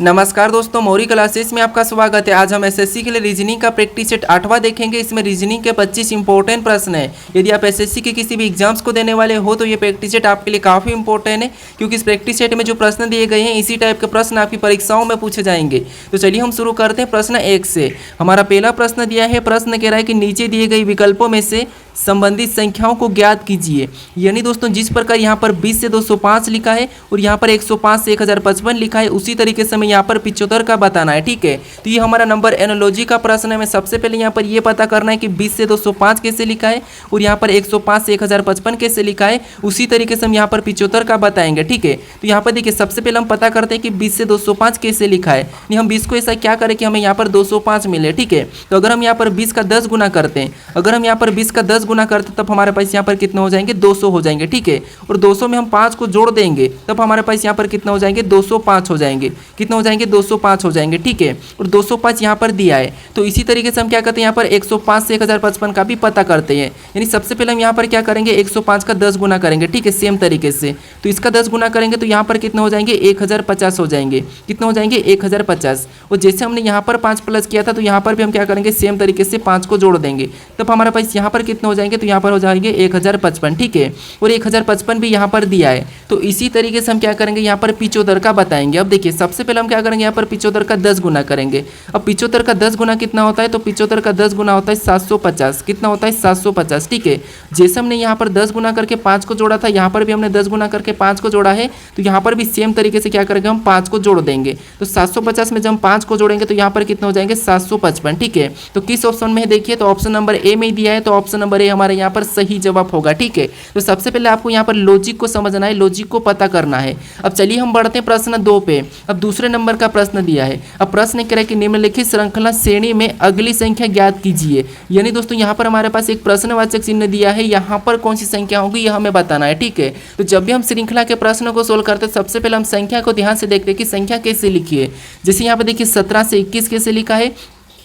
नमस्कार दोस्तों, मौरी क्लासेस में आपका स्वागत है। आज हम एसएससी के लिए रीजनिंग का प्रैक्टिस सेट 8वां देखेंगे। इसमें रीजनिंग के 25 इंपॉर्टेंट प्रश्न है। यदि आप एसएससी के किसी भी एग्जाम्स को देने वाले हो तो ये प्रैक्टिस सेट आपके लिए काफ़ी इंपॉर्टेंट है, क्योंकि इस प्रैक्टिस सेट में जो प्रश्न दिए गए हैं इसी टाइप के प्रश्न आपकी परीक्षाओं में पूछे जाएंगे। तो चलिए हम शुरू करते हैं प्रश्न 1 से। हमारा पहला प्रश्न दिया है, प्रश्न कह रहा है कि नीचे दिए गए विकल्पों में से संबंधित संख्याओं को ज्ञात कीजिए। यानी दोस्तों जिस प्रकार यहाँ पर 20 से 205 लिखा है और यहाँ पर 105 से 1055 लिखा है, उसी तरीके से हमें यहाँ पर 75 का बताना है। ठीक है, तो ये हमारा नंबर एनोलॉजी का प्रश्न है। हमें सबसे पहले यहाँ पर ये पता करना है कि 20 से 205 कैसे लिखा है और यहाँ पर 105 से 1055 कैसे लिखा है, उसी तरीके से हम यहाँ पर 75 का बताएंगे। ठीक है, तो यहाँ पर देखिए सबसे पहले हम पता करते हैं कि 20 से 205 कैसे लिखा है। नहीं, हम 20 को ऐसा क्या करें कि हमें यहाँ पर 205 मिले। ठीक है, तो अगर हम यहाँ पर 20 का 10 गुना करते हैं, अगर हम यहाँ पर 20 का 10 गुना करते हैं तब हमारे पास यहाँ पर कितना हो जाएंगे, 200 हो जाएंगे। ठीक है, और 200 में हम 5 को जोड़ देंगे तब हमारे पास यहाँ पर कितना हो जाएंगे, 205 हो जाएंगे। कितना हो जाएंगे, 205 हो जाएंगे। ठीक है, और 205 यहाँ पर दिया है। तो इसी तरीके से हम क्या करते हैं, यहाँ पर 105 से 1055 का भी पता करते हैं। यानी सबसे पहले हम यहाँ पर क्या करेंगे, 105 का 10 गुना करेंगे। ठीक है, सेम तरीके से। तो इसका 10 गुना करेंगे तो यहाँ पर कितना हो जाएंगे, 1050 हो जाएंगे। कितना हो जाएंगे, 1050। और जैसे हमने यहाँ पर 5 प्लस किया था तो यहाँ पर भी हम क्या करेंगे, सेम तरीके से 5 को जोड़ देंगे तब हमारे पास यहाँ पर कितना हो जाएंगे, तो यहाँ पर हो जाएंगे 1055। ठीक है, और 1055 भी यहाँ पर दिया है। तो इसी तरीके से हम क्या करेंगे, यहाँ पर 75 का बताएंगे। अब देखिए सबसे पहले हम क्या करेंगे, यहाँ पर 75 का 10 गुना करेंगे। अब 75 का 10 गुना कितना होता है, तो 75 का 10 गुना होता है 750। कितना होता है, 750। ठीक है, जैसे हमने यहाँ पर 10 गुना करके 5 को जोड़ा था, यहाँ पर भी हमने 10 गुना करके 5 को जोड़ा है, तो यहाँ पर भी सेम तरीके से क्या करेंगे, हम 5 को जोड़ देंगे। तो 750 में जब हम 5 को जोड़ेंगे तो यहाँ पर कितना हो जाएंगे, 755। ठीक है, तो किस ऑप्शन में है देखिए, तो ऑप्शन नंबर ए में दिया है, तो ऑप्शन नंबर ए हमारे यहाँ पर सही जवाब होगा। ठीक है, तो सबसे पहले आपको यहाँ पर लॉजिक को समझना है, लॉजिक को पता करना है। अब चलिए हम बढ़ते हैं प्रश्न 2 पे। अब दूसरे नंबर का प्रश्न दिया है। अब प्रश्न कह रहा है कि निम्नलिखित श्रृंखला श्रेणी में अगली संख्या ज्ञात कीजिए। यानी दोस्तों यहाँ पर हमारे पास एक प्रश्नवाचक चिन्ह दिया है, यहाँ पर कौन सी संख्या होगी यह हमें बताना है। ठीक है, तो जब भी हम श्रृंखला के प्रश्न को सोल्व करते हैं सबसे पहले हम संख्या को ध्यान से देखते हैं कि संख्या कैसे लिखी है। जैसे यहाँ पर देखिए 17 से 21 कैसे लिखा है,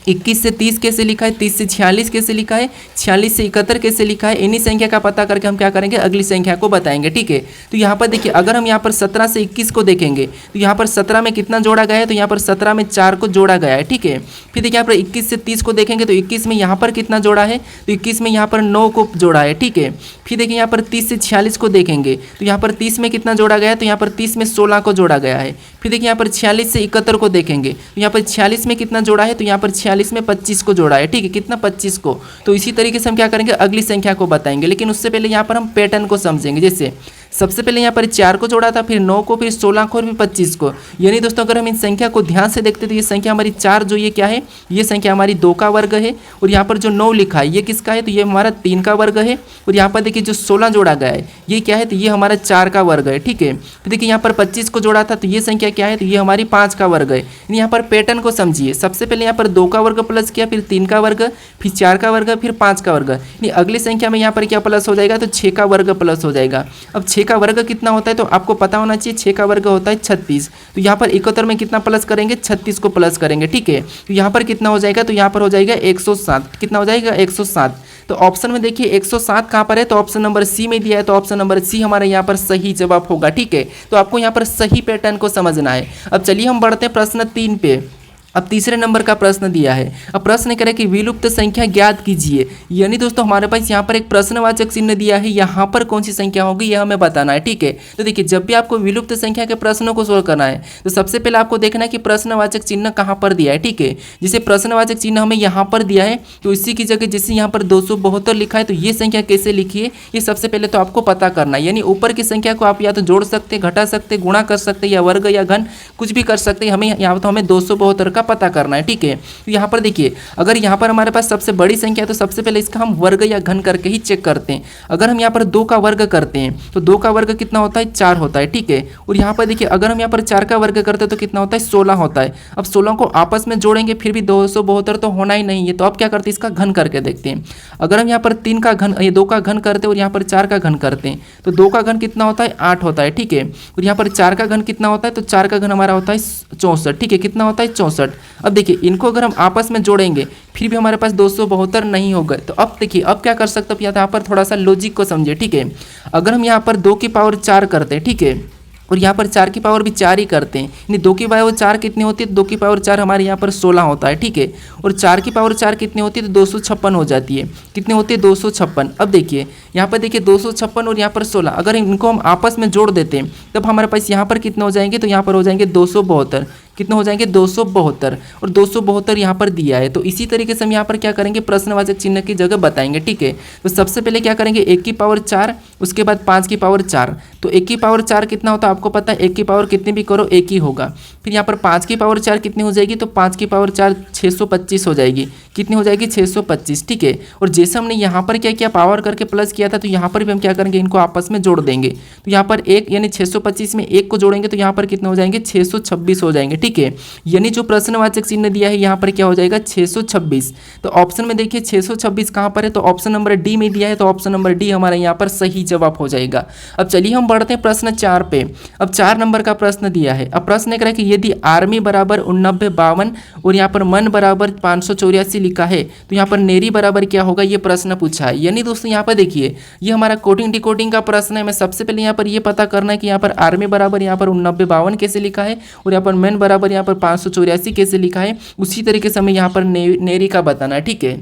21 से 30 कैसे लिखा है, 30 से 46 कैसे लिखा है, 46 से 71 कैसे लिखा है। इन्हीं संख्या का पता करके हम क्या करेंगे, अगली संख्या को बताएंगे। ठीक है, तो यहाँ पर देखिए अगर हम यहाँ पर 17 से 21 को देखेंगे तो यहाँ पर 17 में कितना जोड़ा गया है, तो यहाँ पर 17 में 4 को जोड़ा गया है। ठीक है, फिर देखिए यहाँ पर 21 से 30 को देखेंगे तो 21 में यहाँ पर कितना जोड़ा है, तो 21 में यहाँ पर 9 को जोड़ा है। ठीक है, फिर देखिए यहाँ पर 30 से 46 को देखेंगे तो यहाँ पर 30 में कितना जोड़ा गया है, तो यहाँ पर 30 में 16 को जोड़ा गया है। फिर देखिए यहाँ पर 46 से 71 को देखेंगे तो यहाँ पर 46 में कितना जोड़ा है, तो यहाँ पर 46 में 25 को जोड़ा है। ठीक है, कितना, 25 को। तो इसी तरीके से हम क्या करेंगे, अगली संख्या को बताएंगे। लेकिन उससे पहले यहाँ पर हम पैटर्न को समझेंगे। जैसे सबसे पहले यहाँ पर 4 को जोड़ा था, फिर 9 को, फिर 16 को और फिर 25 को। यानी दोस्तों अगर हम इन संख्या को ध्यान से देखते तो ये संख्या हमारी 4 जो ये क्या है, ये संख्या हमारी 2 का वर्ग है। और यहाँ पर जो 9 लिखा है ये किसका है, तो ये हमारा 3 का वर्ग है। और यहाँ पर देखिए जो 16 जोड़ा गया है ये क्या है, तो ये हमारा 4 का वर्ग है। ठीक है, तो देखिए यहाँ पर 25 को जोड़ा था तो ये संख्या क्या है, तो ये हमारी 5 का वर्ग है। यानी यहाँ पर पैटर्न को समझिए। सबसे पहले यहाँ पर 2 का वर्ग प्लस किया, फिर 3 का वर्ग, फिर 4 का वर्ग, फिर 5 का वर्ग। यानी अगली संख्या में यहाँ पर क्या प्लस हो जाएगा, तो 6 का वर्ग प्लस हो जाएगा। अब 6 का वर्ग कितना होता है, तो आपको पता होना चाहिए 6 का वर्ग होता है 36। तो यहाँ पर 71 में कितना प्लस करेंगे, 36 को प्लस करेंगे। ठीक है, तो यहाँ पर कितना हो जाएगा, तो यहाँ पर हो जाएगा 107। कितना हो जाएगा, 107। तो ऑप्शन में देखिए 107 कहाँ पर है, तो ऑप्शन नंबर सी में दिया है। तो ऑप्शन नंबर सी हमारे यहाँ पर सही जवाब होगा। ठीक है, तो आपको यहाँ पर सही पैटर्न को समझना है। अब चलिए हम बढ़ते हैं प्रश्न 3 पे। अब तीसरे नंबर का प्रश्न दिया है। अब प्रश्न करें कि विलुप्त संख्या ज्ञात कीजिए। यानी दोस्तों हमारे पास यहाँ पर एक प्रश्नवाचक चिन्ह दिया है, यहाँ पर कौन सी संख्या होगी यह हमें बताना है। ठीक है, तो देखिए जब भी आपको विलुप्त संख्या के प्रश्नों को सोल्व करना है तो सबसे पहले आपको देखना है कि प्रश्नवाचक चिन्ह कहाँ पर दिया है। ठीक है, जैसे प्रश्नवाचक चिन्ह हमें यहाँ पर दिया है तो इसी की जगह जैसे यहाँ पर 272 लिखा है तो ये संख्या कैसे लिखी है, ये सबसे पहले तो आपको पता करना है। यानी ऊपर की संख्या को आप या तो जोड़ सकते, घटा सकते, गुणा कर सकते, या वर्ग या घन कुछ भी कर सकते हैं। हमें यहाँ तो हमें 272 का पता करना है। ठीक है, तो यहाँ पर देखिए अगर यहाँ पर हमारे पास सबसे बड़ी संख्या है तो सबसे पहले इसका हम वर्ग या घन करके ही चेक करते हैं। अगर हम यहाँ पर 2 का वर्ग करते हैं तो 2 का वर्ग कितना होता है, 4 होता है। ठीक है, और यहाँ पर देखिए अगर हम यहाँ पर 4 का वर्ग करते हैं तो कितना होता है, 16 होता है। अब 16 को आपस में जोड़ेंगे फिर भी 272 तो होना ही नहीं है। तो अब क्या करते हैं, इसका घन करके देखते हैं। अगर हम यहाँ पर 3 का घन, ये 2 का घन करते हैं और यहाँ पर 4 का घन करते हैं तो 2 का घन कितना होता है, 8 होता है। ठीक है, और यहाँ पर 4 का घन कितना होता है, तो 4 का घन हमारा होता है 64। ठीक है, कितना होता है, 64। अब देखिए इनको अगर हम आपस में जोड़ेंगे फिर भी हमारे पास 272 नहीं होगा। तो अब देखिए अब क्या कर सकते हो, यहाँ पर थोड़ा सा लॉजिक को समझिए। ठीक है, अगर हम यहाँ पर 2 की पावर 4 करते हैं, ठीक है, और यहाँ पर 4 की पावर भी 4 ही करते हैं, यानी 2 की पावर 4 कितनी होती है, 2 की पावर 4 हमारे यहाँ पर 16 होता है, ठीक है। और 4 की पावर 4 कितनी होती है, तो 256 हो जाती है। कितनी होती है, 256। अब देखिए यहाँ पर देखिए 256 और यहाँ पर 16, अगर इनको हम आपस में जोड़ देते हैं तब हमारे पास यहाँ पर कितने हो जाएंगे, तो यहाँ पर हो जाएंगे 272। कितने हो जाएंगे, 272। और 272 यहाँ पर दिया है। तो इसी तरीके से हम यहाँ पर क्या करेंगे, प्रश्नवाचक चिन्ह की जगह बताएंगे, ठीक है। तो सबसे पहले क्या करेंगे, 1 की पावर 4, उसके बाद 5 की पावर 4। तो 1 की पावर 4 कितना होता है आपको पता है, 1 की पावर कितनी भी करो 1 ही होगा। फिर यहाँ पर 5 की पावर 4 कितनी हो जाएगी, तो 5 की पावर 4 625 हो जाएगी। कितनी हो जाएगी, 625, ठीक है। और जैसे हमने यहाँ पर क्या किया, पावर करके प्लस किया था, तो यहाँ पर भी हम क्या करेंगे, इनको आपस में जोड़ देंगे। तो यहाँ पर 1 यानी 625 में 1 को जोड़ेंगे तो यहाँ पर कितने हो जाएंगे, 626 हो जाएंगे, ठीक है। यानी जो प्रश्नवाचक चिन्ह दिया है यहाँ पर क्या हो जाएगा, 626। तो ऑप्शन में देखिए 626 कहाँ पर है, तो ऑप्शन नंबर डी में दिया है, तो ऑप्शन नंबर डी हमारा यहाँ पर सही जवाब हो जाएगा। अब चलिए हम बढ़ते हैं प्रश्न 4 पे। अब 4 नंबर का प्रश्न दिया है। अब प्रश्न एक रहा है कि यदि आर्मी बराबर 8952 और यहाँ पर मन बराबर 584 लिखा है तो यहाँ पर नेरी बराबर क्या होगा, ये प्रश्न पूछा है। यानी दोस्तों यहाँ पर देखिए ये हमारा कोडिंग डिकोडिंग का प्रश्न है। मैं सबसे पहले यहाँ पर ये पता करना है कि यहाँ पर आर्मी बराबर यहाँ पर 8952 कैसे लिखा है और यहाँ पर मैन बराबर यहाँ पर 584 कैसे लिखा है। उसी तरीके से हमें यहाँ पर नेरी का बताना है, ठीक है।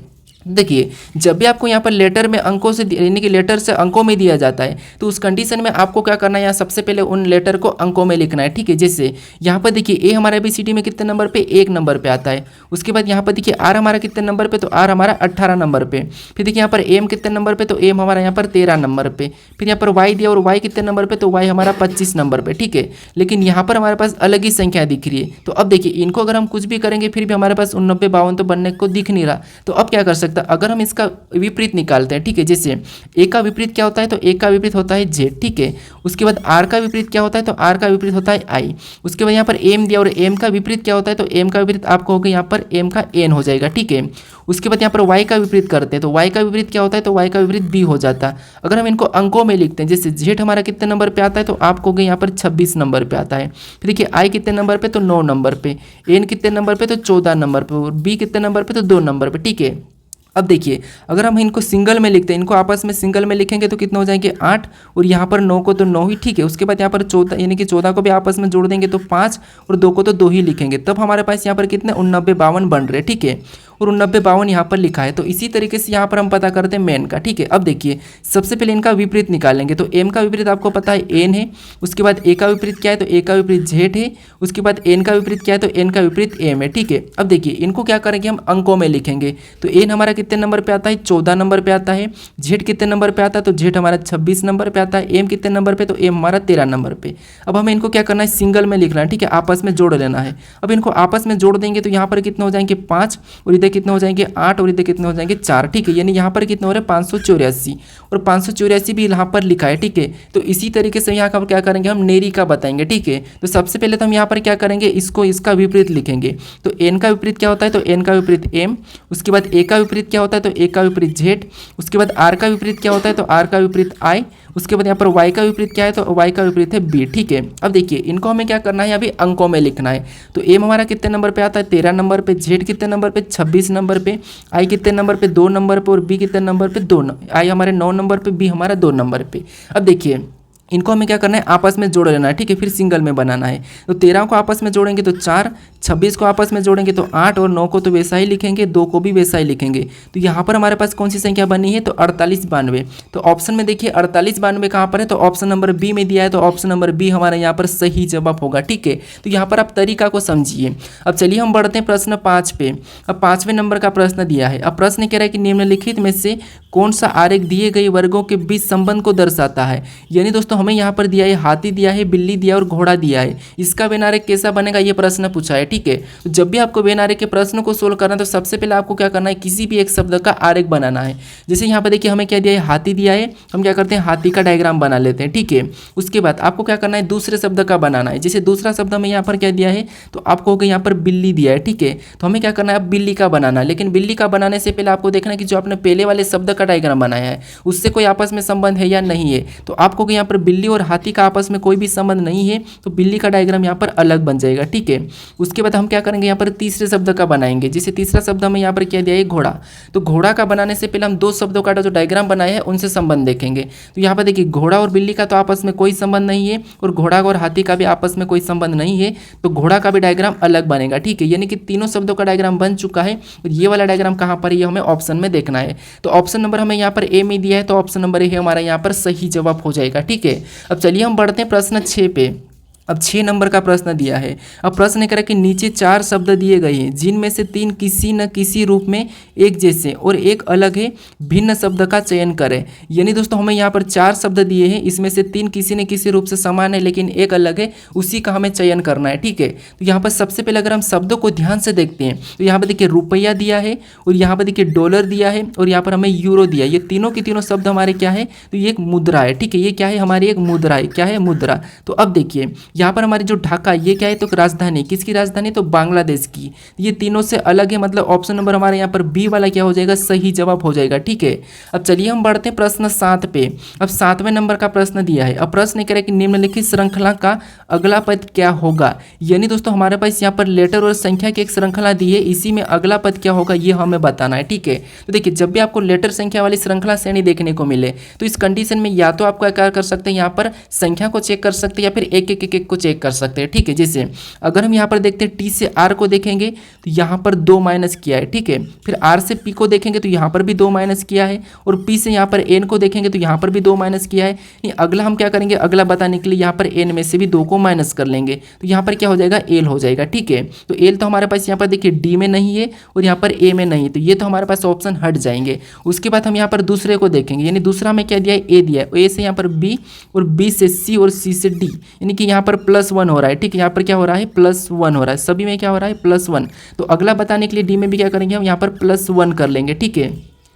देखिए जब भी आपको यहाँ पर लेटर में अंकों से यानी कि लेटर से अंकों में दिया जाता है तो उस कंडीशन में आपको क्या करना है, यहाँ सबसे पहले उन लेटर को अंकों में लिखना है, ठीक है। जैसे यहाँ पर देखिए ए हमारा ABCD में कितने नंबर पे, 1 नंबर पे आता है। उसके बाद यहाँ पर देखिए आर हमारा कितने नंबर पे, तो आर हमारा 18 नंबर पे। फिर देखिए यहाँ पर एम कितने नंबर पे, तो एम हमारा यहाँ पर 13 नंबर पे। फिर यहाँ पर वाई दिया और वाई कितने नंबर पे, तो वाई हमारा 25 नंबर पे, ठीक है। लेकिन यहाँ पर हमारे पास अलग ही संख्या दिख रही है। तो अब देखिए इनको अगर हम कुछ भी करेंगे फिर भी हमारे पास 8952 तो बनने को दिख नहीं रहा। तो अब क्या कर सकते, अगर हम इसका विपरीत निकालते हैं, ठीक है। जैसे ए का विपरीत क्या होता है, तो ए का विपरीत होता है जेड, ठीक है। उसके बाद आर का विपरीत क्या होता है, तो आर का विपरीत होता है आई। उसके बाद यहाँ पर एम दिया और एम का विपरीत क्या होता है, तो एम का विपरीत आपको होगा यहाँ पर एम का एन हो जाएगा, ठीक है। उसके बाद यहाँ पर वाई का विपरीत करते हैं तो वाई का विपरीत क्या होता है, तो वाई का विपरीत बी हो जाता है। अगर हम इनको अंकों में लिखते हैं, जैसे जेड हमारा कितने नंबर पे आता है, तो आपको होगा यहाँ पर 26 नंबर पे आता है। फिर देखिए आई कितने नंबर पे, तो 9 नंबर पे। एन कितने नंबर पे, तो 14 नंबर पे। और बी कितने नंबर पे, तो 2 नंबर पे, ठीक है। अब देखिए अगर हम इनको सिंगल में लिखते हैं, इनको आपस में सिंगल में लिखेंगे तो कितने हो जाएंगे, 8। और यहाँ पर 9 को तो 9 ही, ठीक है। उसके बाद यहाँ पर 14 यानी कि 14 को भी आपस में जोड़ देंगे तो 5 और 2 को तो 2 ही लिखेंगे। तब हमारे पास यहाँ पर कितने 8952 बन रहे, ठीक है। और 8952 यहाँ पर लिखा है। तो इसी तरीके से यहाँ पर हम पता करते हैं मेन का, ठीक है। अब देखिए सबसे पहले इनका विपरीत निकालेंगे। तो एम का विपरीत आपको पता है एन है। उसके बाद ए का विपरीत क्या है, तो ए का विपरीत जेड है। उसके बाद एन का विपरीत क्या है, तो एन का विपरीत एम है, ठीक है। अब देखिए इनको क्या करेंगे, हम अंकों में लिखेंगे। तो एन हमारा कितने नंबर पे आता है, 14 नंबर पे आता है। जेड कितने नंबर पे आता है, तो जेड हमारा 26 नंबर पे आता है। एम कितने नंबर पे, तो एम हमारा 13 नंबर पे। अब हमें इनको क्या करना है, सिंगल में लिखना है, ठीक है। आपस में जोड़ लेना है। अब इनको आपस में जोड़ देंगे तो यहाँ पर कितने हो जाएंगे 5 और इधर कितने हो जाएंगे 8 और इधर कितने हो जाएंगे 4, ठीक है। यानी यहाँ पर कितने हो रहे हैं 584 और 584 भी यहाँ पर लिखा है, ठीक है। तो इसी तरीके से यहाँ पर क्या करेंगे, हम नेरी का बताएंगे, ठीक है। तो सबसे पहले तो हम यहाँ पर क्या करेंगे, इसको इसका विपरीत लिखेंगे। तो एन का विपरीत क्या होता है, तो एन का विपरीत एम। उसके बाद ए का विपरीत क्या होता है, तो ए का विपरीत जेड। उसके बाद आर का विपरीत क्या होता है, तो आर का विपरीत आई। उसके बाद यहाँ पर वाई का विपरीत क्या है, तो वाई का विपरीत है बी, ठीक है। अब देखिए इनको हमें क्या करना है, अभी अंकों में लिखना है। तो एम हमारा कितने नंबर पे आता है, 13 नंबर पे। जेड कितने नंबर पे, 26 नंबर पे। आई कितने नंबर पे, 2 नंबर पे। और बी कितने नंबर पे, 2। आई हमारे 9 नंबर पे, बी हमारा 2 नंबर पे। अब देखिए इनको हमें क्या करना है, आपस में जोड़ लेना है, ठीक है। फिर सिंगल में बनाना है। तो 13 को आपस में जोड़ेंगे तो 4, 26 को आपस में जोड़ेंगे तो 8 और 9 को तो वैसा ही लिखेंगे, 2 को भी वैसा ही लिखेंगे। तो यहाँ पर हमारे पास कौन सी संख्या बनी है, तो 4892। तो ऑप्शन में देखिए 4892 कहाँ पर है, तो ऑप्शन नंबर बी में दिया है। तो ऑप्शन नंबर बी हमारा यहाँ पर सही जवाब होगा, ठीक है। तो यहाँ पर आप तरीका को समझिए। अब चलिए हम बढ़ते हैं प्रश्न 5 पे। अब 5वें नंबर का प्रश्न दिया है। अब प्रश्न कह रहा है कि निम्नलिखित में से कौन सा आरेख दिए गए वर्गों के बीच संबंध को दर्शाता है। यानी दोस्तों हमें यहाँ पर दिया है हाथी दिया है, बिल्ली दिया और घोड़ा दिया है। इसका वेन आरेख कैसा बनेगा, ये प्रश्न पूछा है, ठीक है। तो जब भी आपको वेन आरेख के प्रश्न को सोल्व करना है तो सबसे पहले आपको क्या करना है, किसी भी एक शब्द का आरेख बनाना है। जैसे यहाँ पर देखिए हमें क्या दिया है, हाथी दिया है। हम क्या करते हैं, हाथी का डायग्राम बना लेते हैं, ठीक है। उसके बाद आपको क्या करना है, दूसरे शब्द का बनाना है। जैसे दूसरा शब्द हमें यहाँ पर क्या दिया है, तो आपको होगा यहाँ पर बिल्ली दिया है, ठीक है। तो हमें क्या करना है, बिल्ली का बनाना है। लेकिन बिल्ली का बनाने से पहले आपको देखना है कि जो आपने पहले वाले शब्द का डायग्राम बनाया है उससे कोई आपस में संबंध है या नहीं है। तो आपको यहाँ पर बिल्ली और हाथी का आपस में कोई भी संबंध नहीं है तो बिल्ली का डायग्राम यहाँ पर अलग बन जाएगा, ठीक है। उसके उसके बाद हम क्या करेंगे यहाँ पर तीसरे शब्द का बनाएंगे। जैसे तीसरा शब्द हमें यहाँ पर क्या दिया है, घोड़ा। तो घोड़ा का बनाने से पहले हम दो शब्दों का जो डायग्राम बनाया है उनसे संबंध देखेंगे। तो यहाँ पर देखिए घोड़ा और बिल्ली का तो आपस में कोई संबंध नहीं है और घोड़ा और हाथी का भी आपस में कोई संबंध नहीं है, तो घोड़ा का भी डायग्राम अलग बनेगा। ठीक है, यानी कि तीनों शब्दों का डायग्राम बन चुका है और ये वाला डायग्राम कहाँ पर, ये हमें ऑप्शन में देखना है। तो ऑप्शन नंबर हमें यहाँ पर ए में दिया है, तो ऑप्शन नंबर ए हमारा यहाँ पर सही जवाब हो जाएगा। ठीक है, अब चलिए हम बढ़ते हैं प्रश्न 6 पे। अब 6 नंबर का प्रश्न दिया है। अब प्रश्न कह रहा है कि नीचे 4 शब्द दिए गए हैं जिनमें से 3 किसी न किसी रूप में एक जैसे और एक अलग है, भिन्न शब्द का चयन करें। यानी दोस्तों हमें यहाँ पर 4 शब्द दिए हैं, इसमें से 3 किसी न किसी रूप से समान है लेकिन एक अलग है, उसी का हमें चयन करना है। ठीक है, तो यहाँ पर सबसे पहले अगर हम शब्दों को ध्यान से देखते हैं तो यहाँ पर देखिए रुपया दिया है और यहाँ पर देखिए डॉलर दिया है और यहाँ पर हमें यूरो दिया है। ये तीनों के तीनों शब्द हमारे क्या है, तो ये एक मुद्रा है। ठीक है, ये क्या है, हमारी एक मुद्रा है। क्या है, मुद्रा। तो अब देखिए यहाँ पर हमारी जो ढाका, ये क्या है, तो राजधानी, किसकी राजधानी, तो बांग्लादेश की। ये तीनों से अलग है, मतलब ऑप्शन नंबर हमारे यहाँ पर बी वाला क्या हो जाएगा, सही जवाब हो जाएगा। ठीक है, अब चलिए हम बढ़ते हैं प्रश्न 7 पे। अब 7वें नंबर का प्रश्न दिया है। अब प्रश्न कह रहा है कि निम्नलिखित श्रृंखला का अगला पद क्या होगा। यानी दोस्तों हमारे पास यहाँ पर लेटर और संख्या की एक श्रृंखला दी है, इसी में अगला पद क्या होगा ये हमें बताना है। ठीक है, तो देखिए जब भी आपको लेटर संख्या वाली श्रृंखला श्रेणी देखने को मिले तो इस कंडीशन में या तो आप क्या कर सकते हैं, यहाँ पर संख्या को चेक कर सकते हैं या फिर एक एक एक को चेक कर सकते हैं। ठीक है, जैसे अगर हम यहाँ पर देखते हैं टी से आर को देखेंगे तो यहाँ पर 2 माइनस किया है। ठीक है, फिर आर से पी को देखेंगे तो यहाँ पर भी 2 माइनस किया है और पी से यहाँ पर एन को देखेंगे तो यहाँ पर भी 2 माइनस किया है। अगला हम क्या करेंगे, अगला बताने के लिए यहाँ पर एन में से भी 2 को माइनस कर लेंगे तो यहाँ पर क्या हो जाएगा, एल हो जाएगा। ठीक है, तो एल तो हमारे पास यहाँ पर देखिए डी में नहीं है और यहाँ पर ए में नहीं, तो ये तो हमारे पास ऑप्शन हट जाएंगे। उसके बाद हम यहाँ पर दूसरे को देखेंगे, यानी दूसरा में क्या दिया है, ए दिया है। ए से यहाँ पर बी और बी से सी और सी से डी, यानी कि यहाँ पर +1 हो रहा है। ठीक है, यहाँ पर क्या हो रहा है, +1 हो रहा है, सभी में क्या हो रहा है, +1। तो अगला बताने के लिए डी में भी क्या करेंगे, हम यहाँ पर +1 कर लेंगे। ठीक है,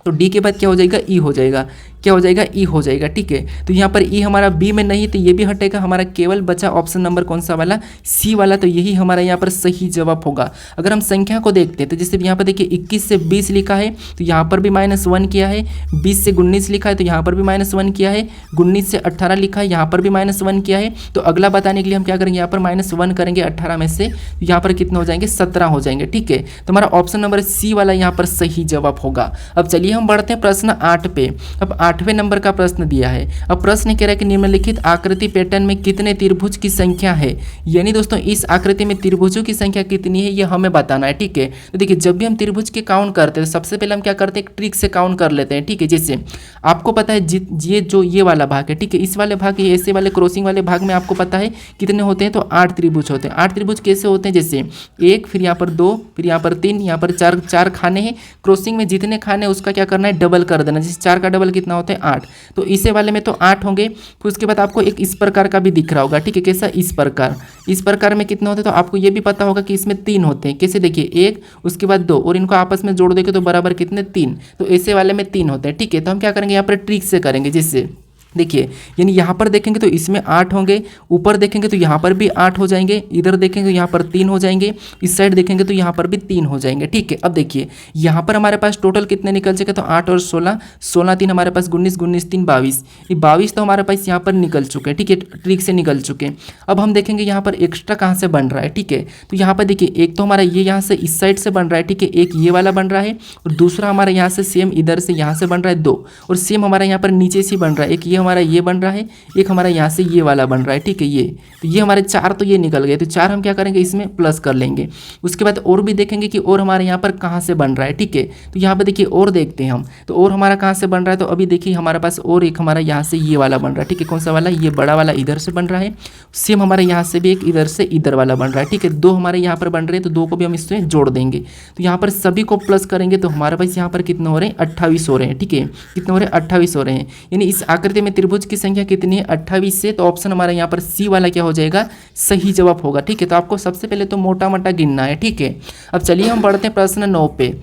तो डी के बाद क्या हो जाएगा, ई हो जाएगा। क्या हो जाएगा, ई हो जाएगा। ठीक है, तो यहाँ पर ई हमारा बी में नहीं तो ये भी हटेगा, हमारा केवल बचा ऑप्शन नंबर कौन सा वाला, सी वाला। तो यही हमारा यहाँ पर सही जवाब होगा। अगर हम संख्या को देखते हैं तो जैसे यहाँ पर देखिए 21 से 20 लिखा है तो यहाँ पर भी -1 किया है, 20 से 19 लिखा है तो यहाँ पर भी -1 किया है, 19 से 18 लिखा है यहाँ पर भी -1 किया है। तो अगला बताने के लिए हम क्या करेंगे, यहाँ पर -1 करेंगे 18 में से, यहाँ पर कितने हो जाएंगे, 17 हो जाएंगे। ठीक है, तो हमारा ऑप्शन नंबर सी वाला यहाँ पर सही जवाब होगा। अब चलिए हम बढ़ते हैं प्रश्न 8 पे। अब 8वें नंबर का प्रश्न दिया है। अब प्रश्न कह रहा है कि निम्नलिखित आकृति पैटर्न में कितने त्रिभुज की संख्या है। यानी दोस्तों इस आकृति में त्रिभुजों की संख्या कितनी है ये हमें बताना है। ठीक है, तो देखिए जब भी हम त्रिभुज के काउंट करते हैं सबसे पहले हम क्या करते हैं, एक ट्रिक से काउंट कर लेते हैं। ठीक है, जैसे आपको पता है ये जो ये वाला भाग है, ठीक है, इस वाले भाग, ये ऐसे वाले क्रॉसिंग वाले भाग में आपको पता है कितने होते हैं, तो 8 त्रिभुज होते हैं। 8 त्रिभुज कैसे होते हैं, जैसे 1, फिर यहाँ पर 2, फिर यहाँ पर 3, यहाँ पर 4 खाने हैं। क्रॉसिंग में जितने खाने हैं उसका क्या करना है, डबल कर देना। जैसे 4 का डबल कितना होता है, 8। तो इसे वाले में तो 8 होंगे। फिर उसके बाद आपको एक इस प्रकार का भी दिख रहा होगा। ठीक है, कैसा, इस प्रकार में कितने होते हैं, तो आपको ये भी पता होगा कि इसमें 3 होते हैं। कैसे, देखिए 1, उसके बाद 2 और इनको आपस में जोड़ देंगे तो बराबर कितने, 3। तो ऐसे वाले में 3 होते हैं। ठीक है, तो हम क्या करेंगे, यहाँ पर ट्रिक से करेंगे। जैसे देखिए, यानी यहाँ पर देखेंगे तो इसमें 8 होंगे, ऊपर देखेंगे तो यहाँ पर भी 8 हो जाएंगे, इधर देखेंगे तो यहाँ पर 3 हो जाएंगे, इस साइड देखेंगे तो यहाँ पर भी 3 हो जाएंगे। ठीक है, अब देखिए यहाँ पर हमारे पास टोटल कितने निकल जाएगा, तो 8 और 16, 16 3 हमारे पास 19, 19 3 22। ये 22 तो हमारे पास यहाँ पर निकल चुके हैं। ठीक है, ट्रिक से निकल चुके हैं। अब हम देखेंगे यहाँ पर एक्स्ट्रा कहाँ से बन रहा है। ठीक है, तो यहाँ पर देखिए एक तो हमारा ये यहाँ से इस साइड से बन रहा है। ठीक है, एक ये वाला बन रहा है और दूसरा हमारा यहाँ से सेम इधर से यहाँ से बन रहा है 2, और सेम हमारा यहाँ पर नीचे से बन रहा है। एक ये हमारा ये बन रहा है, एक हमारा यहाँ से ये वाला बन रहा है। ठीक है, ये तो ये हमारे 4 तो ये निकल गए, तो 4 हम क्या करेंगे, इसमें प्लस कर लेंगे। उसके बाद और भी देखेंगे कि और हमारे यहाँ पर कहाँ से बन रहा है। ठीक है, तो यहाँ पर देखिए और देखते हैं हम, तो और हमारा कहाँ से बन रहा है, तो अभी देखिए हमारे पास और एक हमारा यहाँ से ये वाला बन रहा है। ठीक है, कौन सा वाला, ये बड़ा वाला इधर से बन रहा है। सेम हमारे यहाँ से भी एक इधर से इधर वाला बन रहा है। ठीक है, 2 हमारे यहाँ पर बन रहे हैं, तो 2 को भी हम इसमें जोड़ देंगे। तो यहाँ पर सभी को प्लस करेंगे तो हमारे पास यहाँ पर कितने हो रहे हैं, 28 हो रहे हैं। ठीक है, कितने हो रहे हैं, 28 हो रहे हैं। यानी इस आकृति में त्रिभुज की संख्या कितनी है, 28 से। तो ऑप्शन हमारा यहाँ पर सी वाला क्या हो जाएगा, सही जवाब होगा। ठीक है, तो आपको सबसे पहले तो मोटा मोटा गिनना है। ठीक है, अब चलिए हम बढ़ते हैं प्रश्न 9 पे।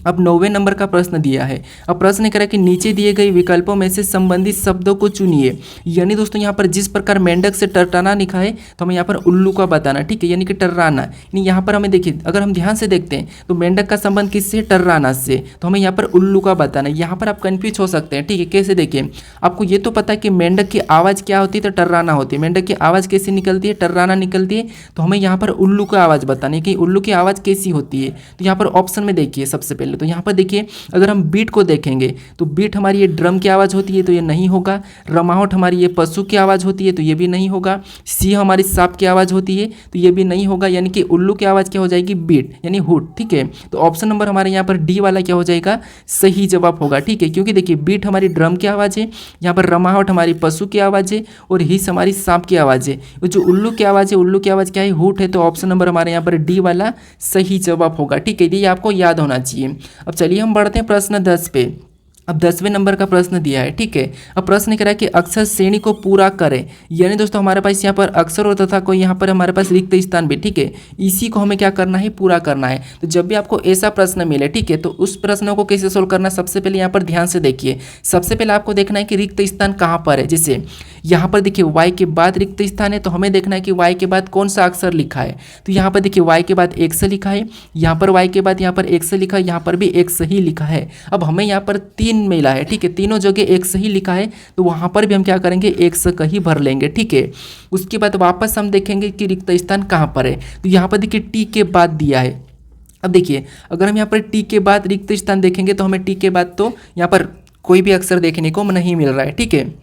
अब 9वें नंबर का प्रश्न दिया है। अब प्रश्न कह रहा है कि नीचे दिए गए विकल्पों में से संबंधित शब्दों को चुनिए। यानी दोस्तों यहाँ पर जिस प्रकार मेंढक से टर्राना लिखा है तो हमें यहाँ पर उल्लू का बताना, ठीक है, यानी कि टर्राना। यानी यहाँ पर हमें देखिए, अगर हम ध्यान से देखते हैं तो मेंढक का संबंध किससे है? टर्राना से। तो हमें यहाँ पर उल्लू का बताना है। यहाँ पर आप कन्फ्यूज हो सकते हैं, ठीक है, कैसे? देखिए, आपको ये तो पता है कि मेंढक की आवाज़ क्या होती है? तो टर्राना होती है। मेंढक की आवाज़ कैसी निकलती है? टर्राना निकलती है। तो हमें यहाँ पर उल्लू की आवाज़ बतानी है कि उल्लू की आवाज़ कैसी होती है। तो यहाँ पर ऑप्शन में देखिए, सबसे पहले तो यहाँ पर देखिए, अगर हम बीट को देखेंगे तो बीट हमारी ये ड्रम की आवाज़ होती है, तो ये नहीं होगा। रमाहट हमारी ये पशु की आवाज़ होती है, तो ये भी नहीं होगा। सी हमारी सांप की आवाज़ होती है, तो ये भी नहीं होगा। यानी कि उल्लू की आवाज़ क्या हो जाएगी? बीट, यानी हुट, ठीक है। तो ऑप्शन नंबर हमारे यहाँ पर डी वाला क्या हो जाएगा? सही जवाब होगा, ठीक है। क्योंकि देखिए, बीट हमारी ड्रम की आवाज़ है, यहाँ पर रमाहट हमारी पशु की आवाज़ है, और हिस हमारी सांप की आवाज़ है। वो जो उल्लू की आवाज़ है, उल्लू की आवाज़ क्या है? हुट है। तो ऑप्शन नंबर हमारे यहाँ पर डी वाला सही जवाब होगा, ठीक है। ये आपको याद होना चाहिए। अब चलिए हम बढ़ते हैं प्रश्न 10 पे। अब 10वें नंबर का प्रश्न दिया है, ठीक है। अब प्रश्न कह रहा है कि अक्षर श्रेणी को पूरा करें। यानी दोस्तों हमारे पास यहाँ पर अक्षर होता था कोई, यहाँ पर हमारे पास रिक्त स्थान भी, ठीक है। इसी को हमें क्या करना है? पूरा करना है। तो जब भी आपको ऐसा प्रश्न मिले, ठीक है, तो उस प्रश्नों को कैसे सोल्व करना है? सबसे पहले यहाँ पर ध्यान से देखिए। सबसे पहले आपको देखना है कि रिक्त स्थान कहाँ पर है। जैसे यहाँ पर देखिए वाई के बाद रिक्त स्थान है, तो हमें देखना है कि वाई के बाद कौन सा अक्षर लिखा है। तो यहाँ पर देखिए वाई के बाद एक्स लिखा है, यहाँ पर वाई के बाद यहाँ पर एक्स लिखा है, यहाँ पर भी एक्स ही लिखा है। अब हमें यहाँ पर 3 मिला है, ठीक है, तीनों जगह एक्स ही लिखा है, तो वहाँ पर भी हम क्या करेंगे? एक्स का ही भर लेंगे, ठीक है। उसके बाद वापस हम देखेंगे कि रिक्त स्थान कहाँ पर है। तो यहाँ पर देखिए टी के बाद दिया है। अब देखिए, अगर हम यहाँ पर टी के बाद रिक्त स्थान देखेंगे तो हमें टी के बाद तो यहाँ पर कोई भी अक्षर देखने को नहीं मिल रहा है, ठीक है।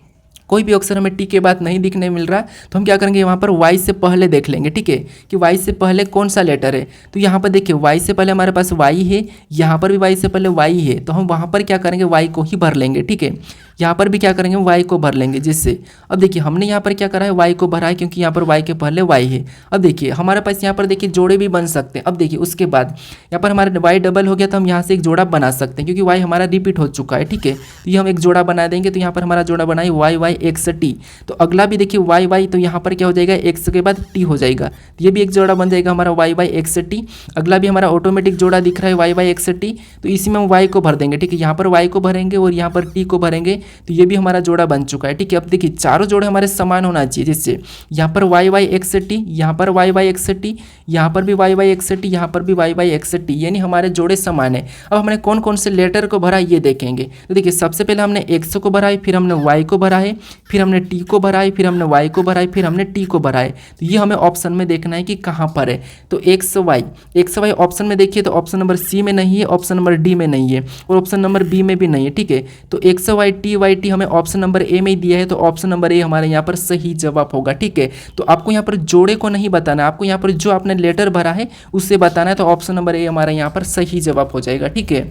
कोई भी अक्षर हमें टी के बाद नहीं दिखने मिल रहा, तो हम क्या करेंगे? वहाँ पर वाई से पहले देख लेंगे, ठीक है, कि वाई से पहले कौन सा लेटर है। तो यहाँ पर देखिए वाई से पहले हमारे पास वाई है, यहाँ पर भी वाई से पहले वाई है, तो हम वहाँ पर क्या करेंगे? वाई को ही भर लेंगे, ठीक है। यहाँ पर भी क्या करेंगे? वाई को भर लेंगे। जिससे अब देखिए हमने यहाँ पर क्या करा है? वाई को भरा है, क्योंकि यहाँ पर वाई के पहले वाई है। अब देखिए हमारे पास यहाँ पर देखिए जोड़े भी बन सकते हैं। अब देखिए उसके बाद यहाँ पर हमारे वाई डबल हो गया, तो हम यहाँ से एक जोड़ा बना सकते हैं, क्योंकि वाई हमारा रिपीट हो चुका है, ठीक है। तो ये हम एक जोड़ा बना देंगे। तो यहाँ पर हमारा जोड़ा बनाए वाई वाई एक्स टी। तो अगला भी देखिए वाई वाई, तो यहाँ पर क्या हो जाएगा? एक्स के बाद टी हो जाएगा, तो ये भी एक जोड़ा बन जाएगा हमारा वाई वाई एक्स टी। अगला भी हमारा ऑटोमेटिक जोड़ा दिख रहा है वाई वाई एक्स टी, तो इसी में हम वाई को भर देंगे, ठीक है। यहाँ पर वाई को भरेंगे और यहाँ पर टी को भरेंगे, तो ये भी हमारा जोड़ा बन चुका है, ठीक है। अब देखिए चारों जोड़े हमारे समान होना चाहिए। जिससे यहाँ पर वाई वाई एक्स टी, यहाँ पर वाई वाई एक्स टी, यहाँ पर भी वाई वाई एक्स टी, यहाँ पर भी वाई वाई एक्स टी, यानी हमारे जोड़े समान है। अब हमने कौन कौन से लेटर को भरा ये देखेंगे। तो देखिए सबसे पहले हमने एक्स को भरा है, फिर हमने वाई को भरा है, फिर हमने टी को भरा है, फिर हमने वाई को भरा है, फिर हमने टी को भरा है। तो ये हमें ऑप्शन में देखना है कि कहाँ पर है। तो एक्स वाई ऑप्शन में देखिए, तो ऑप्शन नंबर सी में नहीं है, ऑप्शन नंबर डी में नहीं है, और ऑप्शन नंबर बी में भी नहीं है, ठीक है। तो एक्स वाई टी हमें ऑप्शन नंबर ए में ही दिया है, तो ऑप्शन नंबर ए हमारे यहाँ पर सही जवाब होगा, ठीक है। तो आपको यहाँ पर जोड़े को नहीं बताना, आपको यहाँ पर जो आपने लेटर भरा है उससे बताना है। तो ऑप्शन नंबर ए हमारा यहाँ पर सही जवाब हो जाएगा, ठीक है।